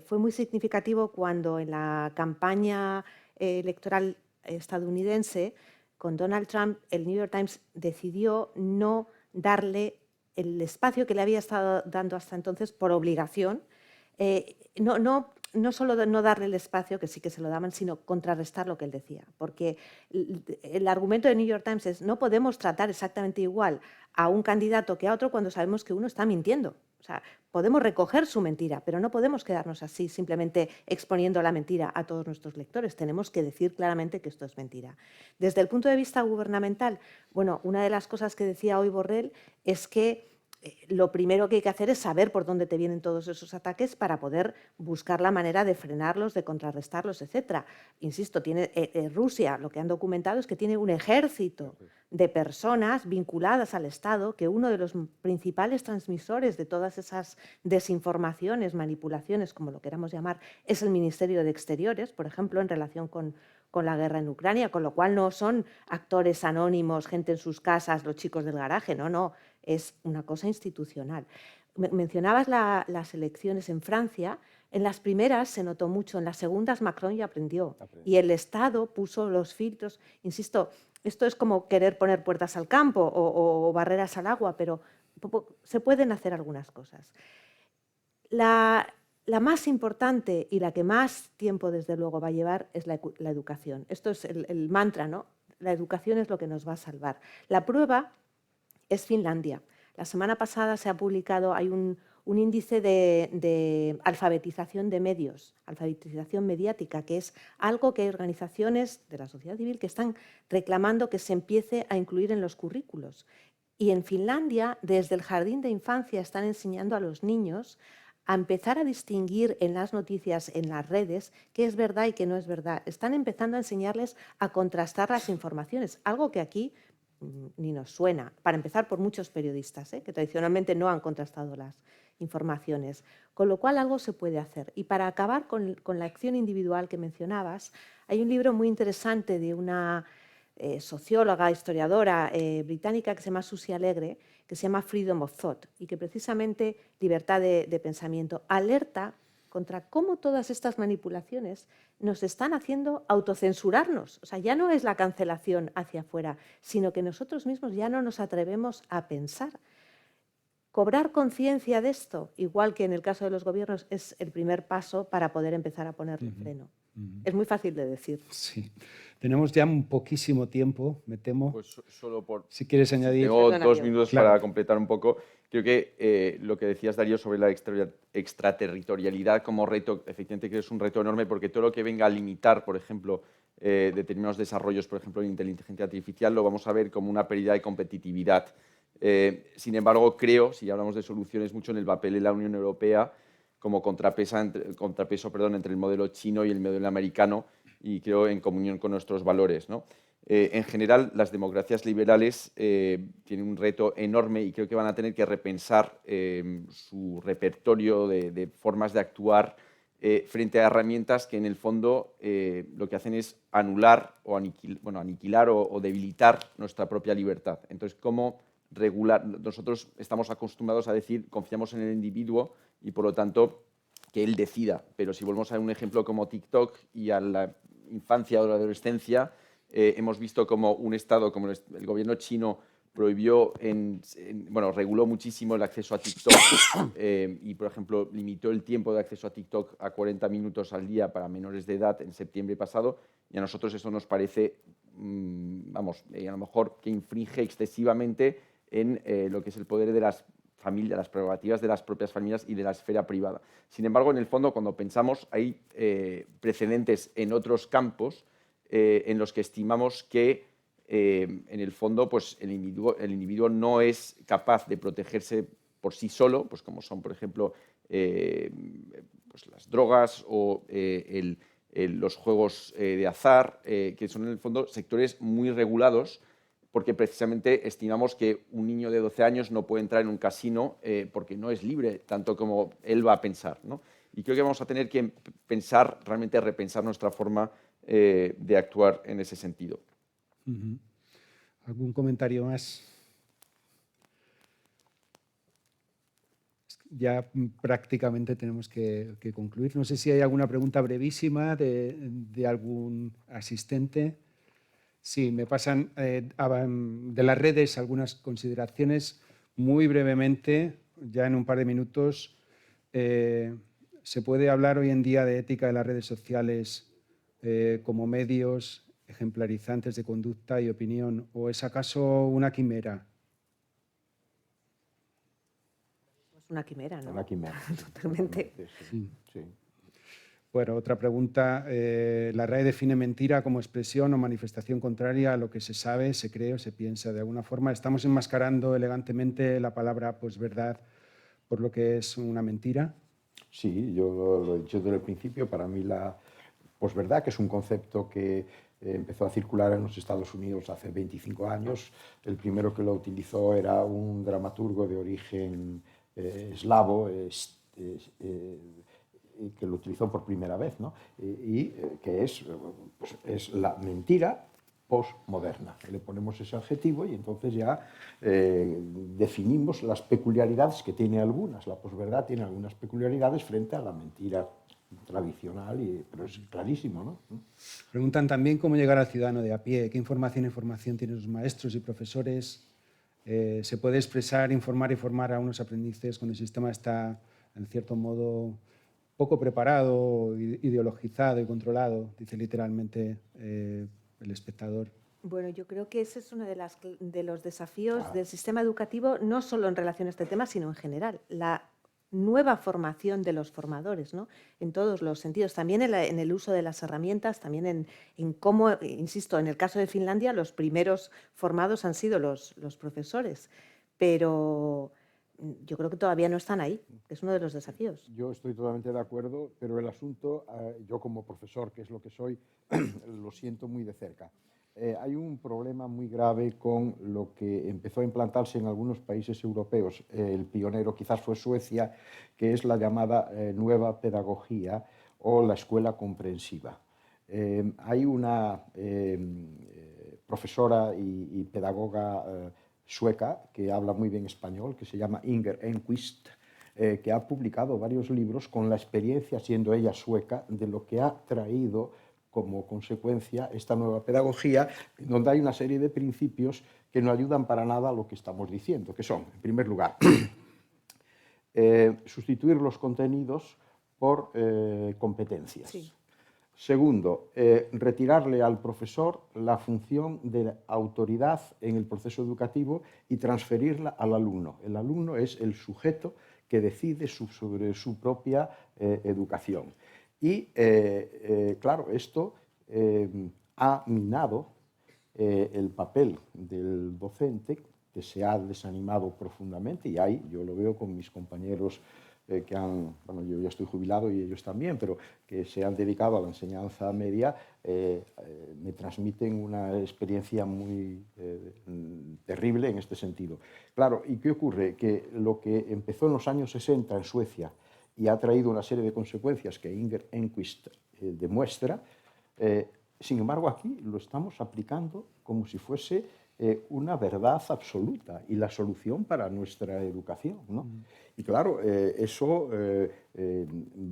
Fue muy significativo cuando en la campaña electoral estadounidense con Donald Trump, el New York Times decidió no darle el espacio que le había estado dando hasta entonces por obligación, no solo no darle el espacio, que sí que se lo daban, sino contrarrestar lo que él decía. Porque el argumento de New York Times es: no podemos tratar exactamente igual a un candidato que a otro cuando sabemos que uno está mintiendo. O sea, podemos recoger su mentira, pero no podemos quedarnos así simplemente exponiendo la mentira a todos nuestros lectores. Tenemos que decir claramente que esto es mentira. Desde el punto de vista gubernamental, bueno, una de las cosas que decía hoy Borrell es que lo primero que hay que hacer es saber por dónde te vienen todos esos ataques para poder buscar la manera de frenarlos, de contrarrestarlos, etc. Insisto, Rusia lo que han documentado es que tiene un ejército de personas vinculadas al Estado, que uno de los principales transmisores de todas esas desinformaciones, manipulaciones, como lo queramos llamar, es el Ministerio de Exteriores, por ejemplo, en relación con la guerra en Ucrania, con lo cual no son actores anónimos, gente en sus casas, los chicos del garaje, no, es una cosa institucional. Mencionabas las elecciones en Francia. En las primeras se notó mucho, en las segundas Macron ya aprendió. Y el Estado puso los filtros. Insisto, esto es como querer poner puertas al campo o barreras al agua, pero se pueden hacer algunas cosas. La más importante y la que más tiempo, desde luego, va a llevar es la educación. Esto es el mantra, ¿no? La educación es lo que nos va a salvar. La prueba es Finlandia. La semana pasada se ha publicado, hay un índice de alfabetización de medios, alfabetización mediática, que es algo que hay organizaciones de la sociedad civil que están reclamando que se empiece a incluir en los currículos. Y en Finlandia, desde el jardín de infancia, están enseñando a los niños a empezar a distinguir en las noticias, en las redes, qué es verdad y qué no es verdad. Están empezando a enseñarles a contrastar las informaciones, algo que aquí ni nos suena, para empezar por muchos periodistas, que tradicionalmente no han contrastado las informaciones, con lo cual algo se puede hacer. Y para acabar con la acción individual que mencionabas, hay un libro muy interesante de una socióloga, historiadora británica que se llama Susie Alegre, que se llama Freedom of Thought, y que precisamente libertad de pensamiento alerta contra cómo todas estas manipulaciones nos están haciendo autocensurarnos. O sea, ya no es la cancelación hacia afuera, sino que nosotros mismos ya no nos atrevemos a pensar. cobrar conciencia de esto, igual que en el caso de los gobiernos, es el primer paso para poder empezar a ponerle freno. Es muy fácil de decir. Sí. Tenemos ya un poquísimo tiempo, me temo. Pues solo por... Si quieres añadir... Tengo Perdona, 2 Diego. minutos Claro. para completar un poco. Creo que lo que decías, Darío, sobre la extraterritorialidad como reto, efectivamente creo que es un reto enorme, porque todo lo que venga a limitar, por ejemplo, determinados desarrollos, por ejemplo, en inteligencia artificial, lo vamos a ver como una pérdida de competitividad. Sin embargo, creo, si hablamos de soluciones, mucho en el papel de la Unión Europea como contrapeso entre el modelo chino y el modelo americano, y creo en comunión con nuestros valores, ¿no? En general, las democracias liberales tienen un reto enorme y creo que van a tener que repensar su repertorio de formas de actuar frente a herramientas que en el fondo lo que hacen es anular o aniquilar o debilitar nuestra propia libertad. Entonces, ¿cómo regular? Nosotros estamos acostumbrados a decir confiamos en el individuo y por lo tanto que él decida, pero si volvemos a un ejemplo como TikTok y a la infancia o la adolescencia, hemos visto como un Estado como el gobierno chino prohibió, reguló muchísimo el acceso a TikTok y, por ejemplo, limitó el tiempo de acceso a TikTok a 40 minutos al día para menores de edad en septiembre pasado, y a nosotros eso nos parece, a lo mejor que infringe excesivamente en lo que es el poder de las familias, las prerrogativas de las propias familias y de la esfera privada. Sin embargo, en el fondo, cuando pensamos, hay precedentes en otros campos en los que estimamos que, en el fondo, pues, el individuo no es capaz de protegerse por sí solo, pues, como son, por ejemplo, pues las drogas o los juegos de azar, que son, en el fondo, sectores muy regulados, porque precisamente estimamos que un niño de 12 años no puede entrar en un casino porque no es libre, tanto como él va a pensar, ¿no? Y creo que vamos a tener que pensar, realmente repensar nuestra forma de actuar en ese sentido. ¿Algún comentario más? Ya prácticamente tenemos que concluir. No sé si hay alguna pregunta brevísima de algún asistente. Sí, me pasan de las redes algunas consideraciones muy brevemente, ya en un par de minutos. ¿Se puede hablar hoy en día de ética de las redes sociales como medios ejemplarizantes de conducta y opinión, o es acaso una quimera? Es una quimera, ¿no? Una quimera. Totalmente. Sí. Bueno, otra pregunta. ¿La RAE define mentira como expresión o manifestación contraria a lo que se sabe, se cree o se piensa? De alguna forma, ¿estamos enmascarando elegantemente la palabra posverdad por lo que es una mentira? Sí, yo lo he dicho desde el principio. Para mí la posverdad, que es un concepto que empezó a circular en los Estados Unidos hace 25 años, el primero que lo utilizó era un dramaturgo de origen eslavo, que lo utilizó por primera vez, ¿no? Que es la mentira postmoderna. Le ponemos ese adjetivo y entonces ya definimos las peculiaridades que tiene algunas. La posverdad tiene algunas peculiaridades frente a la mentira tradicional, pero es clarísimo, ¿no? Preguntan también cómo llegar al ciudadano de a pie, qué información tienen los maestros y profesores. ¿Se puede expresar, informar y formar a unos aprendices cuando el sistema está, en cierto modo, poco preparado, ideologizado y controlado? Dice literalmente el espectador. Bueno, yo creo que ese es uno de los desafíos del sistema educativo, no solo en relación a este tema, sino en general. La nueva formación de los formadores, ¿no? En todos los sentidos, también en el uso de las herramientas, también en cómo, insisto, en el caso de Finlandia, los primeros formados han sido los profesores, pero yo creo que todavía no están ahí, es uno de los desafíos. Yo estoy totalmente de acuerdo, pero el asunto, yo como profesor, que es lo que soy, lo siento muy de cerca. Hay un problema muy grave con lo que empezó a implantarse en algunos países europeos. El pionero quizás fue Suecia, que es la llamada nueva pedagogía o la escuela comprensiva. Hay una profesora y pedagoga sueca que habla muy bien español, que se llama Inger Enquist, que ha publicado varios libros con la experiencia, siendo ella sueca, de lo que ha traído como consecuencia esta nueva pedagogía, donde hay una serie de principios que no ayudan para nada a lo que estamos diciendo, que son, en primer lugar, sustituir los contenidos por competencias. Sí. Segundo, retirarle al profesor la función de autoridad en el proceso educativo y transferirla al alumno. El alumno es el sujeto que decide sobre su propia educación. Y, claro, esto ha minado el papel del docente, que se ha desanimado profundamente, y ahí yo lo veo con mis compañeros que bueno, yo ya estoy jubilado y ellos también, pero que se han dedicado a la enseñanza media, me transmiten una experiencia muy terrible en este sentido. Claro, ¿y qué ocurre? Que lo que empezó en los años 60 en Suecia y ha traído una serie de consecuencias que Inger Enquist demuestra, sin embargo aquí lo estamos aplicando como si fuese una verdad absoluta y la solución para nuestra educación, ¿no? Y claro, eso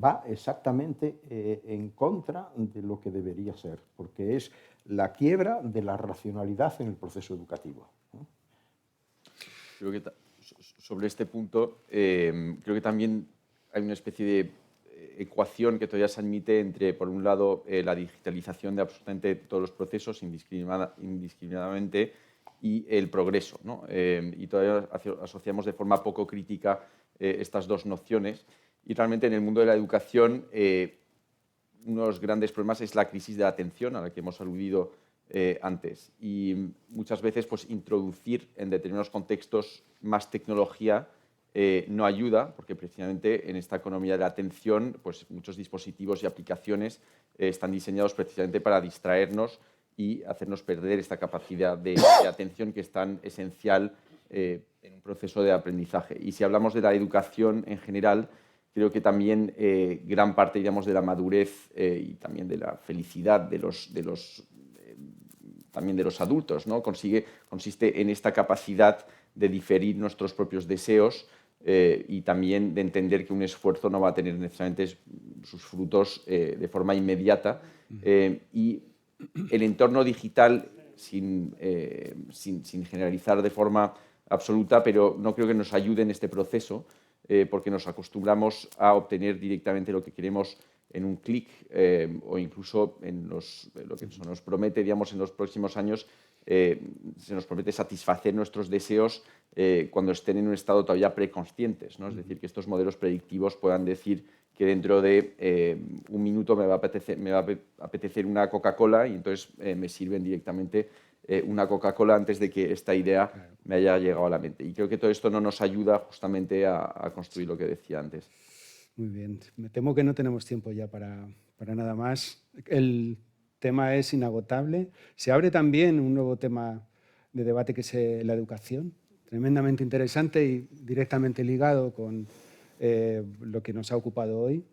va exactamente en contra de lo que debería ser, porque es la quiebra de la racionalidad en el proceso educativo, ¿no? Creo que sobre este punto, creo que también hay una especie de ecuación que todavía se admite entre, por un lado, la digitalización de absolutamente todos los procesos indiscriminadamente y el progreso, ¿no? Y todavía asociamos de forma poco crítica estas dos nociones. Y realmente en el mundo de la educación uno de los grandes problemas es la crisis de la atención, a la que hemos aludido antes. Y muchas veces pues, introducir en determinados contextos más tecnología no ayuda, porque precisamente en esta economía de la atención pues, muchos dispositivos y aplicaciones están diseñados precisamente para distraernos y hacernos perder esta capacidad de atención que es tan esencial en un proceso de aprendizaje. Y si hablamos de la educación en general, creo que también gran parte, digamos, de la madurez y también de la felicidad también de los adultos, ¿no? Consiste en esta capacidad de diferir nuestros propios deseos y también de entender que un esfuerzo no va a tener necesariamente sus frutos de forma inmediata. Y el entorno digital, sin generalizar de forma absoluta, pero no creo que nos ayude en este proceso, porque nos acostumbramos a obtener directamente lo que queremos en un clic o incluso en lo que se nos promete, digamos, en los próximos años, se nos promete satisfacer nuestros deseos cuando estén en un estado todavía preconscientes, ¿no? Es decir, que estos modelos predictivos puedan decir que dentro de un minuto me va a apetecer una Coca-Cola y entonces me sirven directamente una Coca-Cola antes de que esta idea me haya llegado a la mente. Y creo que todo esto no nos ayuda justamente a construir lo que decía antes. Muy bien. Me temo que no tenemos tiempo ya para nada más. El tema es inagotable. Se abre también un nuevo tema de debate que es la educación, tremendamente interesante y directamente ligado con lo que nos ha ocupado hoy.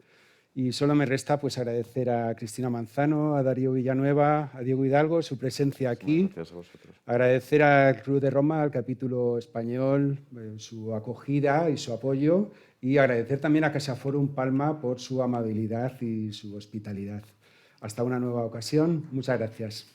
Y solo me resta pues, agradecer a Cristina Manzano, a Darío Villanueva, a Diego Hidalgo su presencia aquí. Gracias a vosotros. Agradecer al Club de Roma, al capítulo español, su acogida y su apoyo. Y agradecer también a CaixaForum Palma por su amabilidad y su hospitalidad. Hasta una nueva ocasión. Muchas gracias.